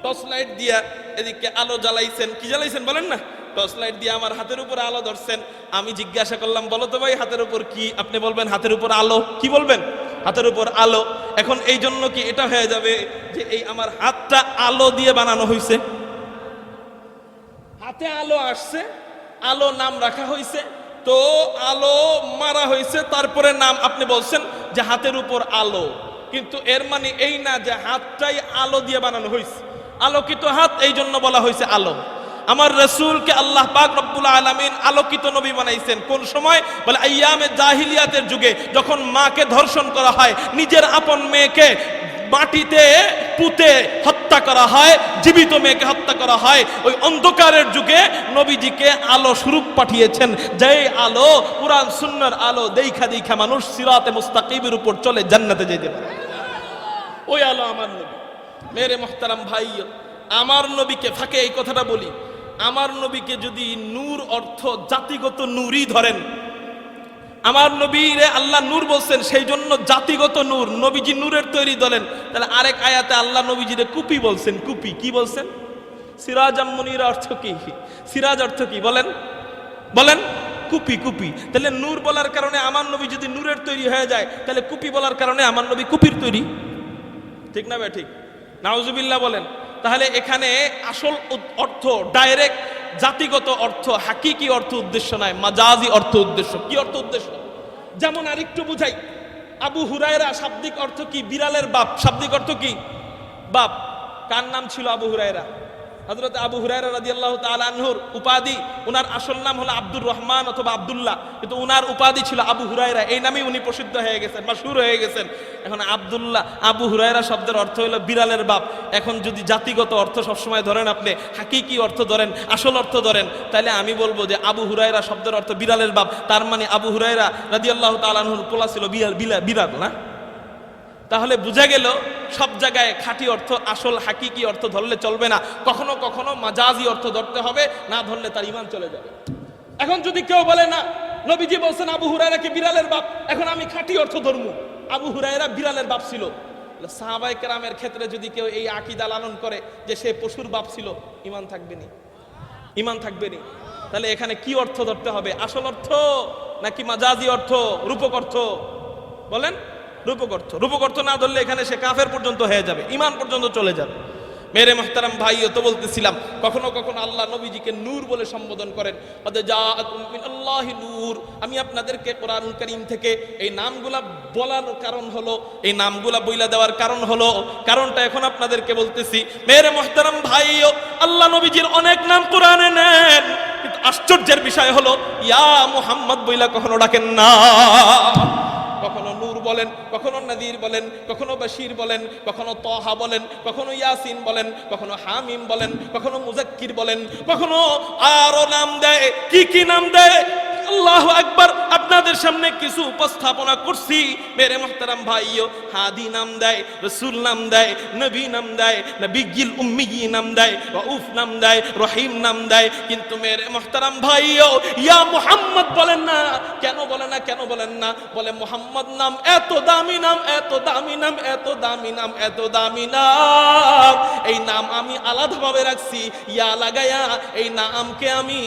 টর্চ লাইট দিয়া এদিকে আলো জ্বালাইছেন, কি জ্বালাইছেন বলেন না, টর্চ লাইট দিয়ে আমার হাতের উপর আলো ধরছেন। আমি জিজ্ঞাসা করলাম, বলো তো ভাই হাতের উপর কি? আপনি বলবেন হাতের উপর আলো। কি বলবেন? হাতের উপর আলো। এখন এই জন্য কি এটা হয়ে যাবে যে এই আমার হাতটা আলো দিয়ে বানানো হয়েছে? হাতে আলো আসছে, আলো নাম রাখা হয়েছে, তো আলো মারা হয়েছে, তারপরে নাম আপনি বলছেন যে হাতের উপর আলো। কিন্তু এর মানে এই না যে হাতটাই আলো দিয়ে বানানো হয়েছে। আলোকিত হাত, এই জন্য বলা হয়েছে আলো। আমার রাসূলকে আল্লাহ পাক রব্বুল আলামিন আলোকিত নবী বানাইছেন। কোন সময়? বলে আইয়ামে জাহিলিয়াতের যুগে, যখন মাকে ধর্ষণ করা হয়, নিজের আপন মেয়েকে মাটিতে পুঁতে হত্যা করা হয়, জীবিত মেয়েকে হত্যা করা হয়, ওই অন্ধকারের যুগে নবীজিকে আলো স্বরূপ পাঠিয়েছেন। যেই আলো কুরআন সুন্নাহর আলো দেখা দেখা মানুষ সিরাতে মুস্তাকিমের উপর চলে জান্নাতে যেতে পারে। ওই আলো আমার নবী। মেরে মুহতারাম ভাই, আমার নবীকে, ফাঁকে এই কথাটা বলি, আমার নবীকে যদি নূর অর্থ জাতিগত নূরই ধরেন, আমার নবীরে আল্লাহ নূর বলছেন, সেই জন্য জাতিগত নূর, নবীজি নূরের তৈরি ধরেন, তাহলে আরেক আয়াতে আল্লাহ নবীজিরে কুপি বলছেন। কুপি কি বলছেন? সিরাজাম মুনিরা অর্থ কি? সিরাজ অর্থ কি বলেন? বলেন কুপি। কুপি। তাহলে নূর বলার কারণে আমার নবী যদি নূরের তৈরি হয়ে যায়, তাহলে কুপি বলার কারণে আমার নবী কুপির তৈরি। ঠিক না ভাই? ঠিক। নাউজুবিল্লাহ বলেন। তাহলে এখানে আসল অর্থ ডাইরেক্ট জাতিগত অর্থ, হাকিকি অর্থ উদ্দেশ্য নয়, মাজাজি অর্থ উদ্দেশ্য। কি অর্থ উদ্দেশ্য? যেমন আরেকটু বুঝাই, আবু হুরায়রা শাব্দিক অর্থ কি? বিড়ালের বাপ। শাব্দিক অর্থ কি? বাপ। কার নাম ছিল আবু হুরায়রা? হযরত আবু হুরায়রা রাদিয়াল্লাহু তাআলা আনহুর উপাধি, উনার আসল নাম হলো আব্দুর রহমান অথবা আব্দুল্লাহ, কিন্তু উনার উপাধি ছিল আবু হুরায়রা। এই নামেই উনি প্রসিদ্ধ হয়ে গেছেন, মাশহুর হয়ে গেছেন। এখন আব্দুল্লাহ, আবু হুরায়রা শব্দের অর্থ হলো বিড়ালের বাপ। এখন যদি জাতিগত অর্থ সবসময় ধরেন, আপনি হাকিকি অর্থ ধরেন, আসল অর্থ ধরেন, তাহলে আমি বলবো যে আবু হুরায়রা শব্দের অর্থ বিড়ালের বাপ। তার মানে আবু হুরায়রা রাদিয়াল্লাহু তাআলা আনহুর পোলা ছিল বিড়াল না? তাহলে বুঝা গেল সব জায়গায় খাঁটি অর্থ, আসল হাকিকি অর্থ ধরলে চলবে না, কখনো কখনো মাজাজি অর্থ ধরতে হবে, না ধরলে তার ঈমান চলে যাবে। এখন যদি কেউ বলে না, নবীজি বলছেন আবু হুরায়রা কি বিড়ালের বাপ, এখন আমি খাঁটি অর্থ ধরবো, আবু হুরায়রা বিড়ালের বাপ ছিল। সাহাবায়ে কেরামের ক্ষেত্রে যদি কেউ এই আকীদা লালন করে যে সে পশুর বাপ ছিল, ঈমান থাকবে না? ঈমান থাকবে না। তাহলে এখানে কি অর্থ ধরতে হবে? আসল অর্থ নাকি মাজাজি অর্থ, রূপক অর্থ? বলেন রূপক অর্থ। রূপক অর্থ না ধরলে এখানে সে কাফের পর্যন্ত হয়ে যাবে, ঈমান পর্যন্ত চলে যাবে। মেরে মুহতারাম ভাই, তো বলতেছিলাম কখনো কখনো আল্লাহ নবীজিকে নূর বলে সম্বোধন করেন। কদ জাআকুম মিনাল্লাহি নূর। আমি আপনাদেরকে কোরআনুল কারীম থেকে এই নামগুলা বলার কারণ হলো, এই নামগুলা বইলা দেওয়ার কারণ হলো, কারণটা এখন আপনাদেরকে বলতেছি। মেরে মুহতারাম ভাই, আল্লাহ নবীজির অনেক নাম কোরআনে নেন, কিন্তু আশ্চর্যের বিষয় হলো ইয়া মুহাম্মদ বইলা কখনো ডাকেন না। কখনো নূর বলেন, কখনো নাদির বলেন, কখনো বাশির বলেন, কখনো তহা বলেন, কখনো ইয়াসিন বলেন, কখনো হামিম বলেন, কখনো মুজাক্কির বলেন, কখনো আরো নাম দেয়। কি কি নাম দেয়? আল্লাহু আকবার। আপনাদের সামনে কিছু উপস্থাপনা করছি। মেরে মুহতারাম ভাইও, হাদি নাম দেয়, রাসূল নাম দেয়, নবী নাম দেয়, নবিয়্যিল উম্মি নাম দেয়, রাউফ নাম দেয়, রহিম নাম দেয়, কিন্তু মেরে মুহতারাম ভাইও ইয়া মুহাম্মদ বলেন না। কেন বলে না? কেন বলেন না? বলে মুহাম্মদ নাম এত দামি নাম, এত দামি নাম, এত দামি নাম, এত দামি নাম, এই নাম আমি আলাদাভাবে রাখছি ইয়া লাগায়া। এই নামকে আমি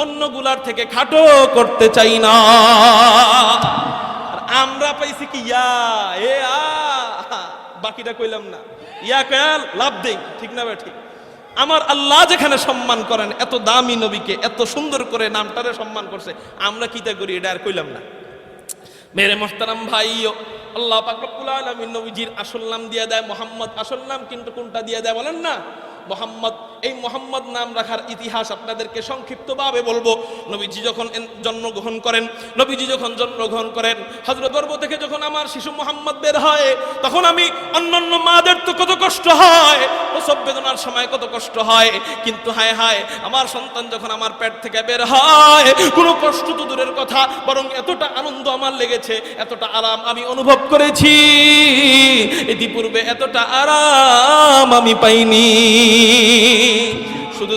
অন্যগুলার থেকে খাটো করতে চাই না। আর আমরা পাইছি কি ইয়া, এ আ, বাকিটা কইলাম না। ইয়া কয়াল লাভ দেই, ঠিক না? ঠিক। আমার আল্লাহ যেখানে সম্মান করেন, এত দামি নবীকে এত সুন্দর করে নামটারে সম্মান করছে, আমরা কিতা করি এটা আর কইলাম না। মেরে মুহতারাম ভাইও, আল্লাহ পাক রব্বুল আলামিন নবীজির আসল নাম দিয়ে দেয় মুহাম্মদ। আসল নাম কিন্তু কোনটা দিয়ে দেয় বলেন না? মুহাম্মদ। এই মোহাম্মদ নাম রাখার ইতিহাস আপনাদেরকে সংক্ষিপ্তভাবে বলবো। নবীজি যখন জন্মগ্রহণ করেন, হযরত গর্ভ থেকে যখন আমার শিশু মোহাম্মদ বের হয়, তখন আমি অন্যান্য মাদের তো কত কষ্ট হয়, প্রসব বেদনার সময় কত কষ্ট হয়, কিন্তু হায় হায় আমার সন্তান যখন আমার পেট থেকে বের হয়, কোনো কষ্ট তো দূরের কথা, বরং এতটা আনন্দ আমার লেগেছে, এতটা আরাম আমি অনুভব করেছি, ইতিপূর্বে এতটা আরাম আমি পাইনি। শুধু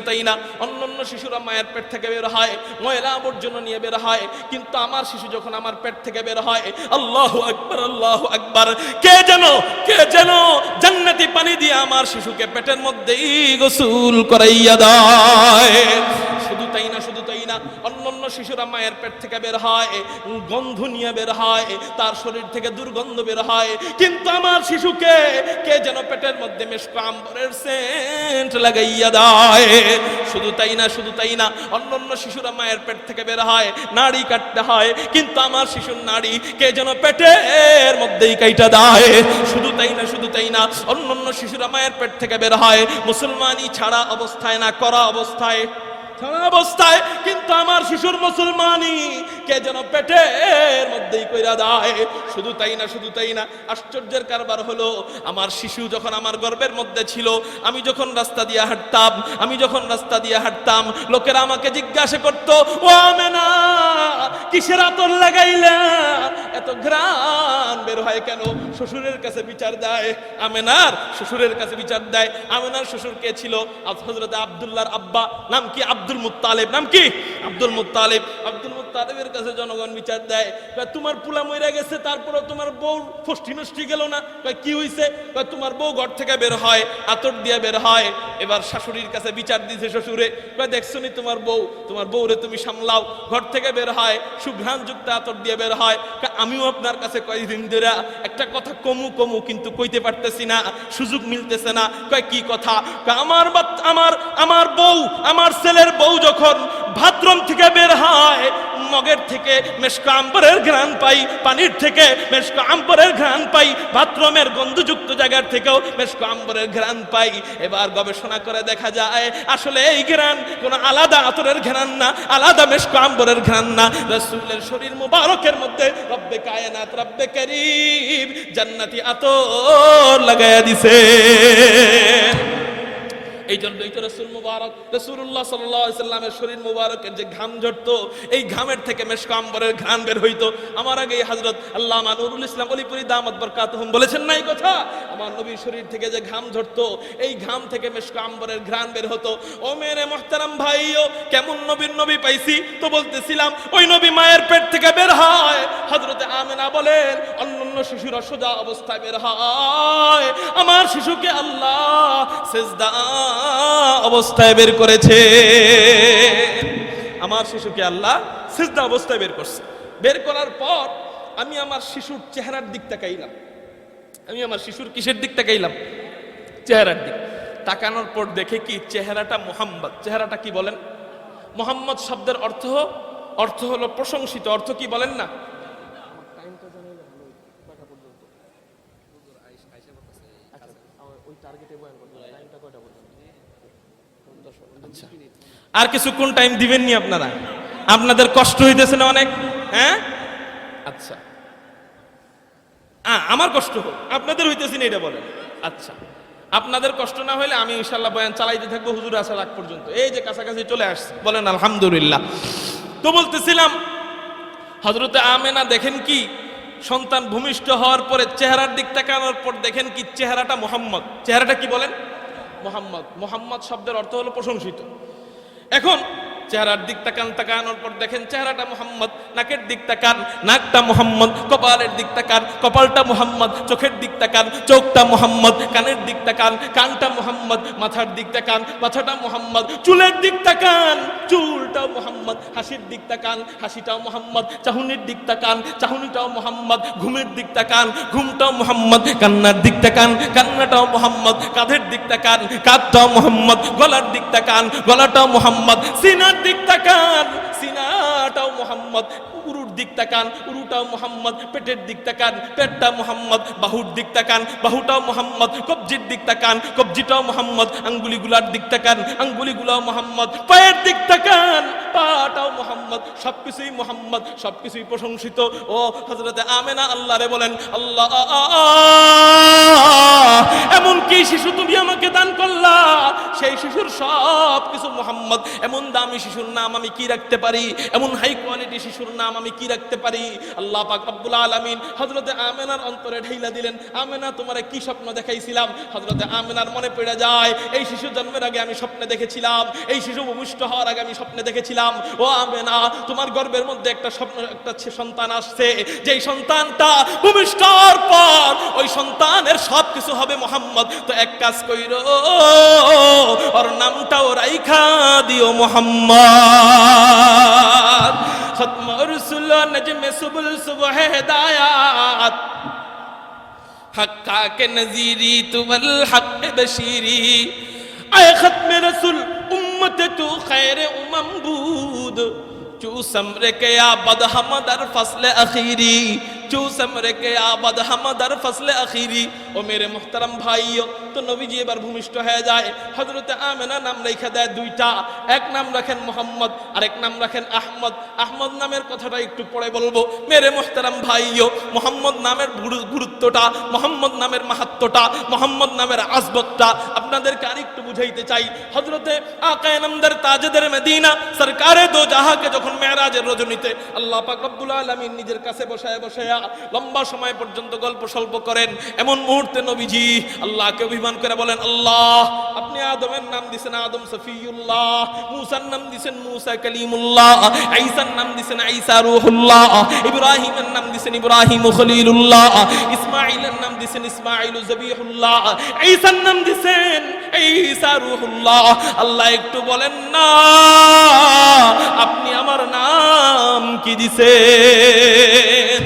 তাই না, অন্যান্য শিশুরা মায়ের পেট থেকে বের হয়, ময়লা আবর্জনা নিয়ে বের হয়, কিন্তু আমার শিশু যখন আমার পেট থেকে বের হয়, আল্লাহু আকবার, আল্লাহু আকবার, কে যেন জান্নাতি পানি দিয়ে আমার শিশুকে পেটের মধ্যেই গোসল করাইয়া দেয়। শুধু তাই না, অন্যান্য শিশুরা মায়ের পেট থেকে বের হয়, গন্ধ নিয়ে বের হয়, তার শরীর থেকে দুর্গন্ধ বের হয়, কিন্তু আমার শিশুকে কে যেন পেটের মধ্যে মেশক আম্বরের সেন্ট লাগাইয়া দেয়। শুধু তাই না, অন্যান্য শিশুরা মায়ের পেট থেকে বের হয়, নাড়ি কাটতে হয়, কিন্তু আমার শিশুর নাড়ি কে যেন পেটের মধ্যেই কাইটা দেয়। শুধু তাই না, অন্যান্য শিশুরা মায়ের পেট থেকে বের হয় মুসলমানি ছাড়া অবস্থায়, না করা অবস্থায়, কিন্তু আমার শিশুর মুসলমানি কে যেন পেটের মধ্যেই কইরা দেয়। শুধু তাই না, আশ্চর্যের কারবার হলো, আমার শিশু যখন আমার গর্ভের মধ্যে ছিল, আমি যখন রাস্তা দিয়ে হাঁটতাম, লোকেরা আমাকে জিজ্ঞাসা করতো, ও আমেনা, কিসের আতর লাগাইলা, এত ঘ্রাণ বের হয় কেন? শ্বশুরের কাছে বিচার দেয়, আমেনার শ্বশুরের কাছে বিচার দেয়। আমেনার শ্বশুর কে ছিল? হযরত আব্দুল্লাহর আব্বা, নাম কি? Abdul Muttalib. নাম কি? Abdul Muttalib. আব্দুল মুত্তালিবের কাছে জনগণ বিচার দেয়, তোমার পুলা মইরা গেছে, তারপরে তোমার বউ ফষ্টি নষ্টি গেল না। কি হইছে? তোমার বউ ঘর থেকে বের হয়, আতর দিয়ে বের হয়। এবার শাশুড়ির কাছে বিচার দিছে শ্বশুরে, দেখছো নি তোমার বউরে তুমি সামলাও, ঘর থেকে বের হয় সুঘ্রাণ যুক্ত আতর দিয়ে বের হয়। আমিও আপনার কাছে কয়েকদিন ধরে একটা কথা কমু কিন্তু কইতে পারতেছি না, সুযোগ মিলতেছে না। কি কথা? আমার বউ, আমার ছেলের বউ যখন বাথরুম থেকে বের হয়, মগের থেকে মেশক আম্বরের ঘ্রাণ পাই, পানির থেকে মেশক আম্বরের ঘ্রাণ পাই, বাথরুমের গন্ধযুক্ত জায়গার থেকেও মেশক আম্বরের ঘ্রাণ পাই। এবার গবেষণা করে দেখা যায় আসলে এই ঘ্রাণ কোনো আলাদা আতরের ঘ্রাণ না, আলাদা মেশক আম্বরের ঘ্রাণ না, রাসূলের শরীর মুবারকের মধ্যে রব্বে কায়নাত, রব্বে করিম জান্নাতি আতর লাগায়া দিছে। এই জন্যই তো রাসূলুল্লাহ সাল্লাল্লাহু আলাইহি সাল্লামের শরীর মুবারকের যে ঘাম ঝরতো, এই ঘামের থেকে মেশক আম্বরের ঘ্রাণ বের হইতো। আমার আগে হযরত আল্লামা নুরুল ইসলাম অলিপুরি দামাত বরকাতুহুম বলেছেন না এই কথা? আমার নবীর শরীর থেকে যে ঘাম ঝরতো, এই ঘাম থেকে মেশক আম্বরের ঘ্রাণ বের হতো। ও মেরে মুহতারাম ভাইও, কেমন নবী পাইছি? তো বলতেছিলাম, ওই নবী মায়ের পেট থেকে বের হয়, হযরতে আমেনা বলেন অন্যান্য শিশুরা সোজা অবস্থায় বের হয়, আমার শিশুকে আল্লাহ সিজদা অবস্থায় বের করেছে। আমার শিশুকে আল্লাহ সিজদা অবস্থায় বের করছে। বের করার পর আমি আমার শিশুর চেহারার দিক তাকাইলাম। আমি আমার শিশুর কিসের দিক তাকাইলাম? চেহারার দিক। তাকানোর পর দেখে কি চেহারাটা মুহাম্মদ। চেহারাটা কি বলেন? মুহাম্মদ শব্দের অর্থ হলো প্রশংসিত। অর্থ কি বলেন না? আর কিছুক্ষণ টাইম দিবেননি আপনারা? আপনাদের কষ্ট হইতেছে না অনেক? হ্যাঁ, আচ্ছা, আমার কষ্ট হোক, আপনাদের হইতেছে না এটা বলেন। আচ্ছা, আপনাদের কষ্ট না হইলে আমি ইনশাআল্লাহ বয়ান চালাইতে থাকবো হুজুর আসার আগ পর্যন্ত। এই যে কাছাকাছি চলে আসছে, বলেন আলহামদুলিল্লাহ। তো বলতেছিলাম, হযরতে আমেনা দেখেন কি, সন্তান ভূমিষ্ঠ হওয়ার পরে চেহারার দিক তাকানোর পর দেখেন কি চেহারাটা মুহাম্মদ। চেহারাটা কি বলেন? মুহাম্মদ। মুহাম্মদ শব্দের অর্থ হলো প্রশংসিত। এখন চেহারার দিক তাকানোর পর দেখেন চেহারাটা মুহাম্মদ, নাকের দিক তাকান, নাকটা মুহাম্মদ, কপালের দিক তাকান, কপালটা মুহাম্মদ, চোখের দিক তাকান, চোখটা মুহাম্মদ, কানের দিক তাকান, কানটা মুহাম্মদ, মাথার দিক তাকান, মাথাটা মুহাম্মদ, চুলের দিক তাকান, চুলটাও মুহাম্মদ, হাসির দিক তাকান, হাসিটাও মুহাম্মদ, চাহনির দিক তাকান, চাহনিটাও মুহাম্মদ, ঘুমের দিক তাকান, ঘুমটাও মুহাম্মদ, কান্নার দিক তাকান, কান্নাটাও মুহাম্মদ, কাঁধের দিক তাকান, কাঁধটাও মুহাম্মদ, গলার দিক তাকান, গলাটাও মুহাম্মদ, সিনার দিক তাকান, সিনার পাটাও মোহাম্মদ, উরুর দিক তাকান, উরুটাও মোহাম্মদ, পেটের দিক তাকান, পেটটা মোহাম্মদ, বাহুর দিক তাকান, বাহুটাও মোহাম্মদ, কবজির দিক তাকান, কবজিটাও মোহাম্মদ, আঙ্গুলিগুলার দিক তাকান, আঙ্গুলিগুলাও মোহাম্মদ, পায়ের দিক তাকান, পাটাও মোহাম্মদ, সবকিছুই মোহাম্মদ, সবকিছুই প্রশংসিত। ও হযরতে আমেনা আল্লাহরে বলেন, আল্লাহ এমন কি শিশু তুমি আমাকে দান করলা, সেই শিশুর সব কিছু মোহাম্মদ। এমন দামি শিশুর নাম আমি কি রাখতে পারি, এমন হাই কোয়ালিটি শিশুর নাম আমি কি রাখতে পারি। আল্লাহ পাক রব্বুল আলামিন হযরতে আমেনার অন্তরে ঢাইলা দিলেন, আমেনা তোমারে কি স্বপ্ন দেখাইছিলাম? হযরতে আমেনার মনে পড়ে যায়, এই শিশু জন্মের আগে আমি স্বপ্নে দেখেছিলাম, এই শিশু ভূমিষ্ঠ হওয়ার আগে আমি স্বপ্নে দেখেছিলাম, ও আমেনা তোমার গর্ভের মধ্যে একটা স্বপ্ন, একটা সন্তান আসছে, যেই সন্তানটা ভূমিষ্ঠ হওয়ার পর ওই সন্তানের সব কিছু হবে মোহাম্মদ। তো এক কাজ কইরো, ওর নামটাও রাইখা দিও মোহাম্মদ। খতম রসুল নজমে সুবুল সুবহ হিদায়াত, হক্কা কে নজিরি তুল হক বশিরি, আয় খতমে রসুল উম্মত তু খৈর উমম বুদ, চু সমরে কে আবদ হামদার ফসল আখিরি, চু সমরে কে আবদ হামদার ফসল আখিরি। ও মেরে মুহতারাম ভাইও, তো নবীজি এবার ভূমিষ্ঠ হয়ে যায়। হযরতে আমেনা নাম রেখে দেয় দুইটা, এক নাম রাখেন মোহাম্মদ, আরেক নাম রাখেন আহমদ। আহমদ নামের কথাটা একটু পরে বলবো। মেরে মুহতারাম ভাইও, মোহাম্মদ নামের গুরুত্বটা, মোহাম্মদ নামের মাহাত্ম্যটা, মোহাম্মদ নামের আজবতটা আপনাদেরকে আরেকটু বুঝাইতে চাই। হযরতে আকায়ে নামদার তাজেদের মদিনা সরকারে দো জাহাকে যখন মেরাজের রজনীতে আল্লাহ পাক রব্বুল আলামিন নিজের কাছে বসায়া বসায়া লম্বা সময় পর্যন্ত গল্প সল্প করেন, এমন মুহূর্তে নবীজি আল্লাহকে অভিমান করে বলেন, আল্লাহ আপনি আদমের নাম দিয়েছেন আদম সফিউল্লাহ, মূসার নাম দিয়েছেন মূসা কালিমুল্লাহ, ঈসার নাম দিয়েছেন ঈসা রূহুল্লাহ, ইব্রাহিমের নাম দিয়েছেন ইব্রাহিম খলিলুল্লাহ, ইসমাঈলের নাম দিয়েছেন ইসমাঈল জবিহুল্লাহ, ঈসার নাম দিয়েছেন ঈসা রূহুল্লাহ। আল্লাহ একটু বলেন না, আপনি আমার নাম কি দিছেন?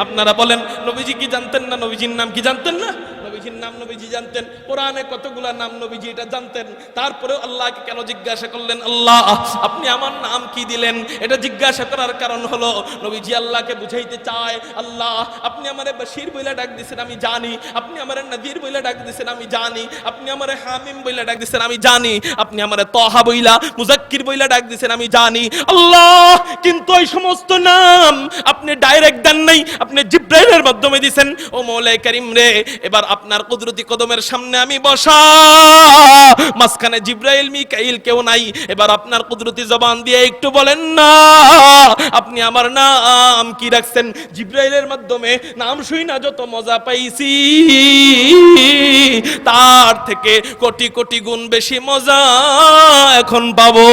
আপনারা বলেন, নবীজি কি জানতেন না? নবীজির নাম কি জানতেন না? নবীজির নাম নবীজি জানতেন, কোরআনে কতগুলা নাম নবীজি এটা জানতেন। তারপরেও আল্লাহকে কেন জিজ্ঞাসা করলেন, আল্লাহ আপনি আমার নাম কি দিলেন? এটা জিজ্ঞাসা করার কারণ হলো নবীজি আল্লাহকে বুঝাইতে চায়, আল্লাহ আপনি আমারে বশীর বইলা ডাক দিছেন আমি জানি, আপনি আমারে নযীর বইলা ডাক দিছেন আমি জানি, আপনি আমারে হামিম বইলা ডাক দিছেন আমি জানি, আপনি আমারে তাহা বইলা মুজাক্কির বইলা ডাক দিছেন আমি জানি আল্লাহ, কিন্তু এই সমস্ত নাম আপনি ডাইরেক্ট দেন নাই, আপনি জিব্রাইলের মাধ্যমে দিবেন। ও মওলাই করিম রে, এবার আপনার কুদরতি কদমের সামনে আমি বসা, মাঝখানে জিব্রাইল মিকাইল কেউ নাই। এবার আপনার কুদরতি জবান দিয়ে একটু বলেন না, আপনি আমার নাম কি রাখছেন? জিব্রাইলের মাধ্যমে নাম শুই না যত মজা পাইছি, তার থেকে কোটি কোটি গুণ বেশি মজা এখন পাবো।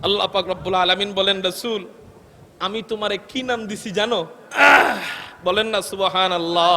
আল্লাহ পাক রব্বুল আলামিন বলেন, রাসূল আমি তোমারে কি নাম দিছি জানো? বলেন না সুবহানাল্লাহ।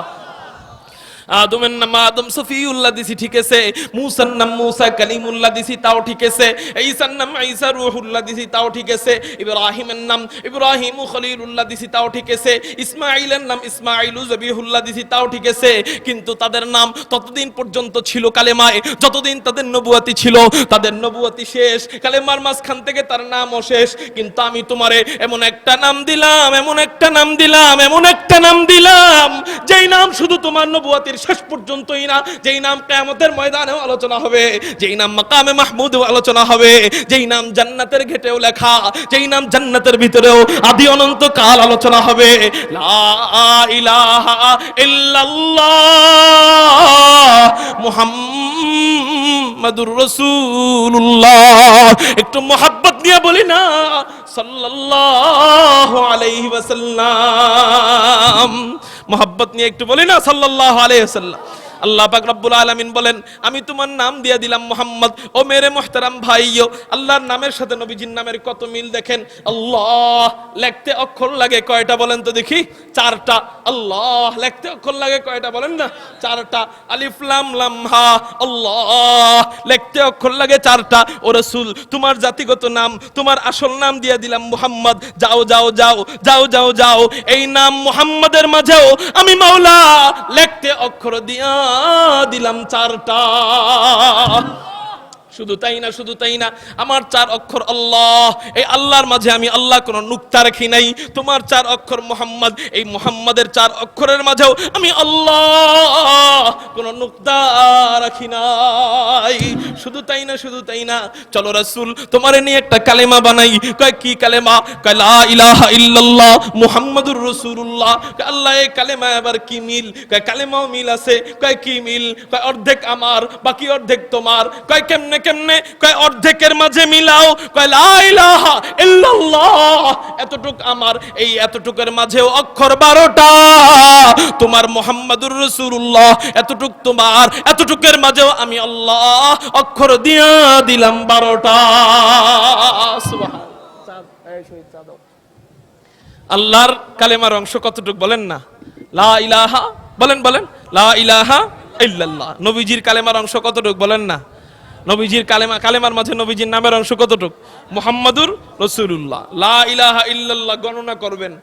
আদমের নাম আদম সফিউল্লাহ দিছি, ঠিক আছে। মূসার নাম মূসা কালিমুল্লাহ দিছি, তাও ঠিক আছে। ঈসার নাম ঈসা রূহুল্লাহ দিছি, তাও ঠিক আছে। ইব্রাহিমের নাম ইব্রাহিম খলিলুল্লাহ দিছি, তাও ঠিক আছে। ইসমাঈলের নাম ইসমাঈল জবিহুল্লাহ দিছি, তাও ঠিক আছে। কিন্তু তাদের নাম ততদিন পর্যন্ত ছিল কালেমায় যতদিন তাদের নবুয়তি ছিল। তাদের নবুয়তি শেষ, কালেমার মাঝখান থেকে তার নামও শেষ। কিন্তু আমি তোমারে এমন একটা নাম দিলাম, এমন একটা নাম দিলাম, এমন একটা নাম দিলাম, যেই নাম শুধু তোমার নবুয়তির শেষ পর্যন্তই না, যেই নাম কিয়ামতের ময়দানেও আলোচনা হবে, যেই নাম মাকামে মাহমুদেও আলোচনা হবে, যেই নাম জান্নাতের ঘেটেও লেখা, যেই নাম জান্নাতের ভিতরেও আদি অনন্ত কাল আলোচনা হবে। লা ইলাহা ইল্লাল্লাহ মুহাম্মাদুর রাসূলুল্লাহ। একটু মোহাব্বত নিয়ে বলি না, সাল্লাল্লাহু আলাইহি ওয়াসাল্লাম। মোহাব্বত নিয়ে একটু বলি না, সাল্লাল্লাহু আলাইহি ওয়াসাল্লাম। আল্লাহ পাক রব্বুল আলামিন বলেন, আমি তোমার নাম দিয়ে দিলাম মুহাম্মদ। ও মেরে মুহতারাম ভাইও, আল্লাহর নামের সাথে নবীজির নামের কত মিল দেখেন। আল্লাহ লেখতে অক্ষর লাগে কয়টা বলেন তো দেখি? 4টা। আল্লাহ লেখতে অক্ষর লাগে কয়টা বলেন না? 4টা। আলিফ লাম লাম হা। আল্লাহ লেখতে অক্ষর লাগে 4টা। ও রাসূল তোমার জাতিগত নাম, তোমার আসল নাম দিয়ে দিলাম মুহাম্মদ। যাও যাও যাও যাও যাও যাও, এই নাম মুহাম্মাদের মাঝেও আমি মাওলা লেখতে অক্ষর দিয়া দিলাম 4টা। শুধু তাই না, শুধু তাই না, আমার 4 অক্ষর আল্লাহ, এই আল্লাহর মাঝে আমি আল্লাহ কোনো নুক্তা রাখি নাই। তোমার 4 অক্ষর মুহাম্মদ, এই মুহাম্মাদের 4 অক্ষরের মাঝেও আমি আল্লাহ কোনো নুক্তা রাখি নাই। শুধু তাই না, শুধু তাই না, চলো রাসূল তোমারে নিয়ে একটা কালেমা বানাই। কয় কি কালেমা? কয় লা ইলাহা ইল্লাল্লাহ মুহাম্মাদুর রাসূলুল্লাহ। কয় আল্লাহ এই কালেমা আবার কি মিল? কয় কালেমাও মিল আছে। কয় কি মিল? কয় অর্ধেক আমার বাকি অর্ধেক তোমার। কয় কেমনে কেমনে? কয় অর্ধেকের মাঝে মিলাও। কয় লা ইলাহা ইল্লাল্লাহ এতটুক আমার, এই এতটুকের মাঝেও অক্ষর 12টা। তোমার মুহাম্মাদুর রাসূলুল্লাহ এতটুক তোমার, এতটুকের মাঝেও আমি আল্লাহ অক্ষর দিয়া দিলাম 12টা। সুবহানাল্লাহ। আল্লাহর কালেমার অংশ কতটুক বলেন না? লা ইলাহা, বলেন বলেন, লা ইলাহা ইল্লাল্লাহ। নবীজির কালেমার অংশ কতটুক বলেন না? নবীজির কালেমার মাঝে নবীজির নামের অংশ কতটুক? মুহাম্মাদুর রাসূলুল্লাহ। লা ইলাহা ইল্লাল্লাহ গণনা করবেন,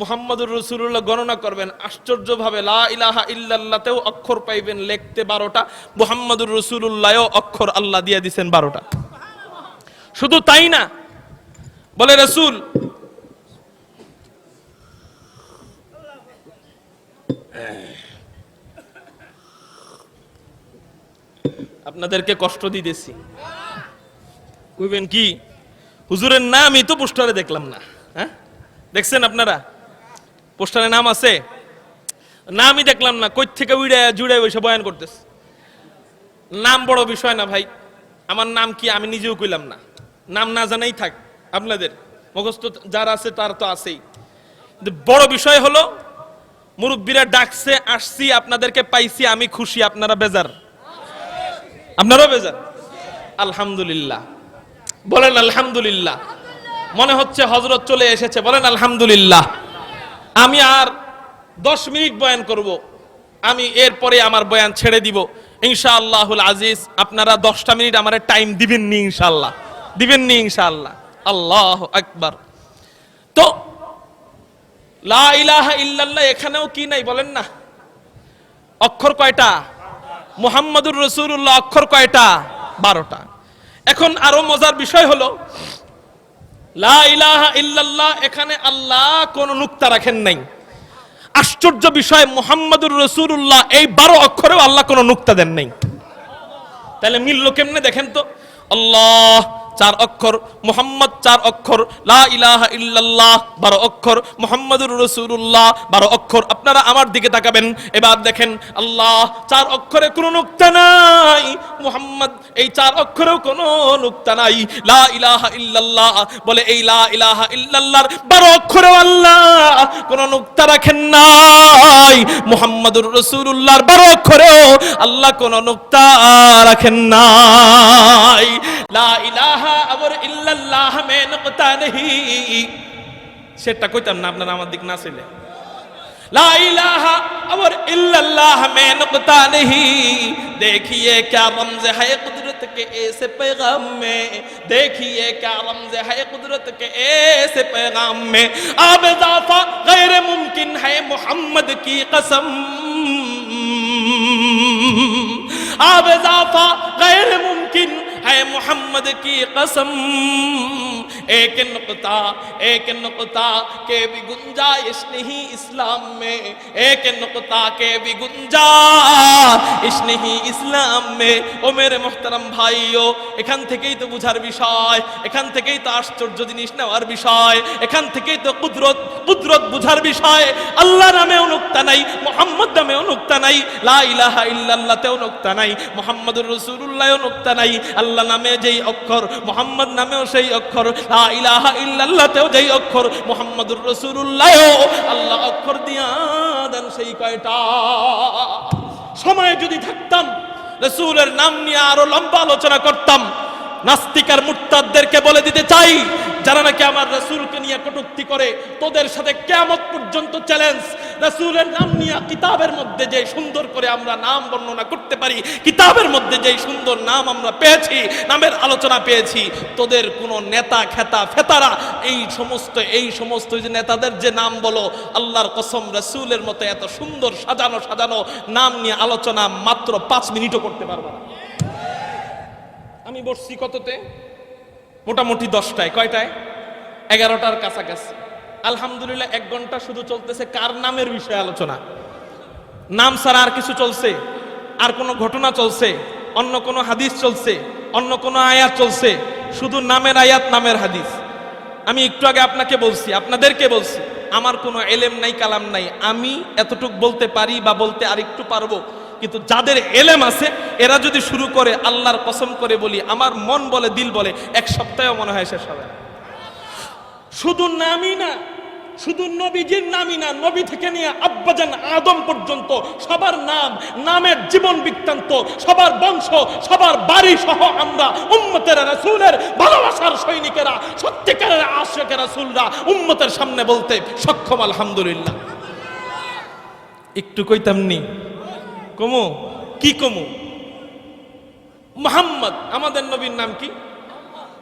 মুহাম্মাদুর রাসূলুল্লাহ গণনা করবেন, আশ্চর্যভাবে লা ইলাহা ইল্লাল্লাহতেও অক্ষর পাইবেন লিখতে 12টা, মুহাম্মাদুর রাসূলুল্লাহও অক্ষর আল্লাহ দিয়ে দিবেন 12টা। শুধু তাই না, বলে রাসূল আপনাদেরকে কষ্ট দিতেছি, কইবেন কি হুজুরের নামই তো পোস্টারে দেখলাম না। হ্যাঁ দেখছেন আপনারা? পোস্টারে নাম আছে, নামই দেখলাম না। কই থেকে উড়ায় জুড়ে বসে বয়ান করতেছে। নাম বড় বিষয় না ভাই, আমার নাম কি আমি নিজেও কইলাম না। নাম না জানাই থাক, আপনাদের মুখস্থ যার আছে তার তো আছেই। বড় বিষয় হলো মুরব্বীরা ডাকছে, আসছি, আপনাদেরকে পাইছি, আমি খুশি, আপনারা বেজার, আপনারাও বেজার। আলহামদুলিল্লাহ, বলেন আলহামদুলিল্লাহ। মনে হচ্ছে হযরত চলে এসেছে, বলেন আলহামদুলিল্লাহ। আমি আর 10 মিনিট বয়ান করব, আমি এরপরে আমার বয়ান ছেড়ে দিব ইনশাআল্লাহুল আজিজ। আপনারা 10টা মিনিট আমারে টাইম দিবেন নি ইনশাআল্লাহ? দিবেন নি ইনশাআল্লাহ? আল্লাহু আকবার। তো লা ইলাহা ইল্লাল্লাহ এখানেও কি নাই বলেন না? অক্ষর কয়টা? মুহাম্মাদুর রাসূলুল্লাহ অক্ষর কয়টা? 12টা। এখন আরো মজার বিষয় হলো লা ইলাহা ইল্লাল্লাহ এখানে আল্লাহ কোন নুক্তা রাখেন নাই। আশ্চর্য বিষয়, মুহাম্মাদুর রাসূলুল্লাহ এই 12 অক্ষরেও আল্লাহ কোন নুক্তা দেন নাই। তাহলে মিললো কেমনে দেখেন তো? আল্লাহ 4 অক্ষর, মুহাম্মদ 4 অক্ষর, লা ইলাহা ইল্লাল্লাহ 12 অক্ষর, মুহাম্মাদুর রাসূলুল্লাহ 12 অক্ষর। আপনারা আমার দিকে তাকাবেন, এবার দেখেন আল্লাহ 4 অক্ষরে কোনো নুক্তা নাই, মুহাম্মদ এই 4 অক্ষরেও কোনো নুক্তা নাই। লা ইলাহা ইল্লাল্লাহ বলে এই লা ইলাহা ইল্লাল্লাহর 12 অক্ষরেও আল্লাহ কোনো নুক্তা রাখেন নাই। মুহাম্মাদুর রাসূলুল্লাহর 12 অক্ষরেও আল্লাহ কোনো নুক্তা রাখেন নাই। লা ইলাহা और इल्लल्लाह में नुक्ता नहीं, সেটা কইতাম না আপনারা আমার দিক না ছিলে। ला इलाहा और इल्लल्लाह में नुक्ता नहीं, देखिए क्या रमज़ है कुदरत के ऐसे पैगाम में, देखिए क्या रमज़ है कुदरत के ऐसे पैगाम में, अब इज़ाफ़ा गैर मुमकिन है मोहम्मद की कसम, अब इज़ाफ़ा गैर मुमकिन है मोहम्मद की कसम, एक नुक्ता के भी गुंजाइश नहीं इस्लाम में, एक नुक्ता के भी गुंजाइश नहीं इस्लाम में। ও মেরে মুহতারাম ভাইও, এখান থেকেই তো বুঝার বিষয়, এখান থেকেই তো আশ্চর্য জিনিস নেওয়ার বিষয়, এখান থেকেই তো কুদরত বুঝার বিষয়। আল্লাহ নামেও নুক্তা নাই, মুহাম্মদ নামেও নুক্তা নাই, লা ইলাহা ইল্লাল্লাহতেও নুক্তা নাই, মুহাম্মাদুর রাসূলুল্লাহও নুক্তা নাই। আল্লাহ নামে যেই অক্ষর, মুহাম্মদ নামেও সেই অক্ষর, লা ইলাহা ইল্লাল্লাহতেও যেই অক্ষর, মুহাম্মাদুর রাসূলুল্লাহও আল্লাহ অক্ষর দিয়া দেন সেই কয়টা। সময় যদি থাকতাম রাসূলের নাম নিয়ে আরো লম্বা আলোচনা করতাম। নাস্তিক আর মুরতাদদেরকে বলে দিতে চাই, যারা নাকি আমার রাসূলকে নিয়ে কটূক্তি করে, তোদের সাথে কিয়ামত পর্যন্ত চ্যালেঞ্জ। রাসূলের নাম নিয়ে কিতাবের মধ্যে যে সুন্দর করে আমরা নাম বর্ণনা করতে পারি, কিতাবের মধ্যে যে সুন্দর নাম আমরা পেয়েছি, নামের আলোচনা পেয়েছি, তোদের কোনো নেতা খেতা ফেতারা এই সমস্ত যে নেতাদের যে নাম বলো, আল্লাহর কসম রাসূলের মতো এত সুন্দর সাজানো নাম নিয়ে আলোচনা মাত্র 5 মিনিটও করতে পারবে না। আমি বসছি কততে? মোটামুটি 10টায়। কয়টায়? 11টার কাছাকাছি। আলহামদুলিল্লাহ 1 ঘন্টা শুধু চলতেছে কার নামের বিষয়ে আলোচনা। নাম ছাড়া আর কিছু চলছে? আর কোনো ঘটনা চলছে? অন্য কোনো হাদিস চলছে? অন্য কোনো আয়াত চলছে? শুধু নামের আয়াত, নামের হাদিস। আমি একটু আগে আপনাকে বলছি, আপনাদেরকে বলছি, আমার কোনো এলেম নাই, কালাম নাই। আমি এতটুক বলতে পারি বা বলতে আর একটু পারবো, কিন্তু যাদের এলেম আছে এরা যদি শুরু করে, আল্লাহর কসম করে বলি, আমার মন বলে, দিল বলে, 1 সপ্তাহেও মনে হয় শেষ হবে না। শুধু নামই না, শুধু নবীজির নামই না, নবী থেকে নিয়ে আব্বাজান আদম পর্যন্ত সবার নাম, নামের জীবন বৃত্তান্ত, সবার বংশ, সবার বাড়ি সহ আমরা উম্মতের রাসূলের ভালোবাসার সৈনিকেরা, সত্যিকারের আশিকের রাসূলরা উম্মতের সামনে বলতে সক্ষম। আলহামদুলিল্লাহ। একটু কইতাম নি? কমু কি কমু? মুহাম্মদ, আমাদের নবীর নাম কি?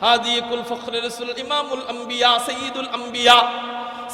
হাদিকুল ফখরে রাসূল, ইমামুল আম্বিয়া, সাইয়্যিদুল আম্বিয়া,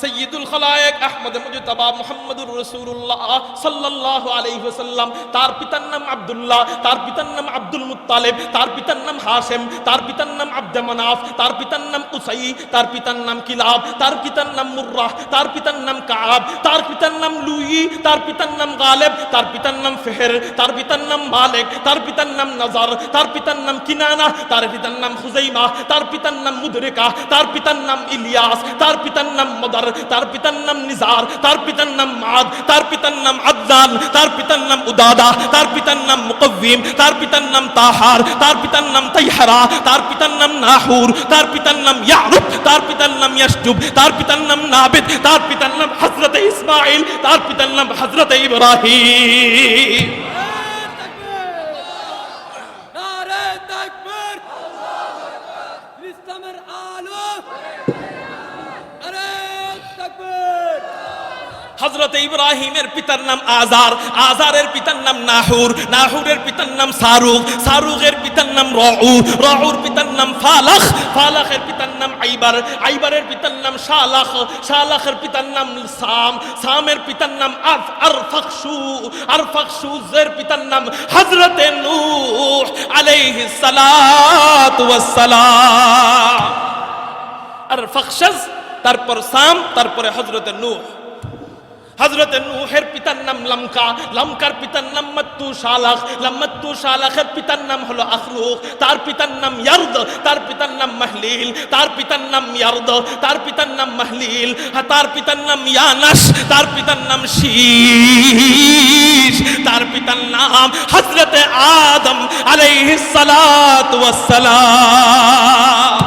সৈয়দুল খালায়েক আহমদ মুজতবা মুহাম্মদুর রাসূলুল্লাহ সাল্লাল্লাহু আলাইহি ওয়াসাল্লাম। তার পিতার নাম আব্দুল্লাহ, তার পিতার নাম আব্দুল মুত্তালিব, তার পিতার নাম হাশেম, তার পিতার নাম আব্দে মানাফ, তার পিতার নাম উসাই, তার পিতার নাম কিলাব, তার পিতার নাম মুররাহ, তার পিতার নাম কাব, তার পিতার নাম লুই, তার পিতার নাম গালেব, তার পিতার নাম ফেহের, তার পিতার নাম মালিক, তার পিতার নাম নজর, তার পিতার নাম কিনানা, তার পিতার নাম খুজাইমা, তার পিতার নাম মুদরিকা, তার পিতার নাম ইলিয়াস, তার পিতার নাম মদর, তার পিতার নাম নিজার, তার পিতার নাম মাদ, তার পিতার নাম আদনান, তার পিতার নাম উদাদা, তার পিতার নাম মুকব্বিম, তার পিতার নাম তাহার, তার পিতার নাম তাইহারা, তার পিতার নাম নাহুর, তার পিতার নাম ইয়ারুব, তার পিতার নাম ইয়াশজুব, তার পিতার নাম নাবিদ, তার পিতার নাম হযরত ইসমাঈল, তার পিতার নাম হযরত ইব্রাহিম। নারে তাকবীর, ইসলামের আলো, নারে তাকবীর। হযরত ইব্রাহিমের পিতার নাম আজার, আজারের পিতার নাম নাহুর, নাহুরের পিতার নাম সারুগ, সারুগের পিতার নাম রউ, রউর পিতার নাম ফালাখ, ফালাখের পিতার নাম আইবার, আইবারের পিতার নাম শালাখ, শালাখের পিতার নাম সাম, সামের পিতার নাম আরফাকশু, আরফাকশুজের পিতার নাম হযরত নূহ আলাইহিস সালাতু ওয়াস সালাম। আরফাকশাজ, তারপর সাম, তারপরে হযরত নূহ। হযরত নূহের পিতার নাম লামকা, লামকার পিতার নাম মাত্তু শালাখ, লামাত্তু শালাখের পিতার নাম হলো আখলুক, তার পিতার নাম ইয়ারদ, তার পিতার নাম মাহলিল, তার পিতার নাম ইয়ারদ, তার পিতার নাম মাহলিল, তার পিতার নাম ইয়ানাস, তার পিতার নাম শীশ, তার পিতার নাম হযরত আদম আলাইহিস সালাতু ওয়াস সালাম।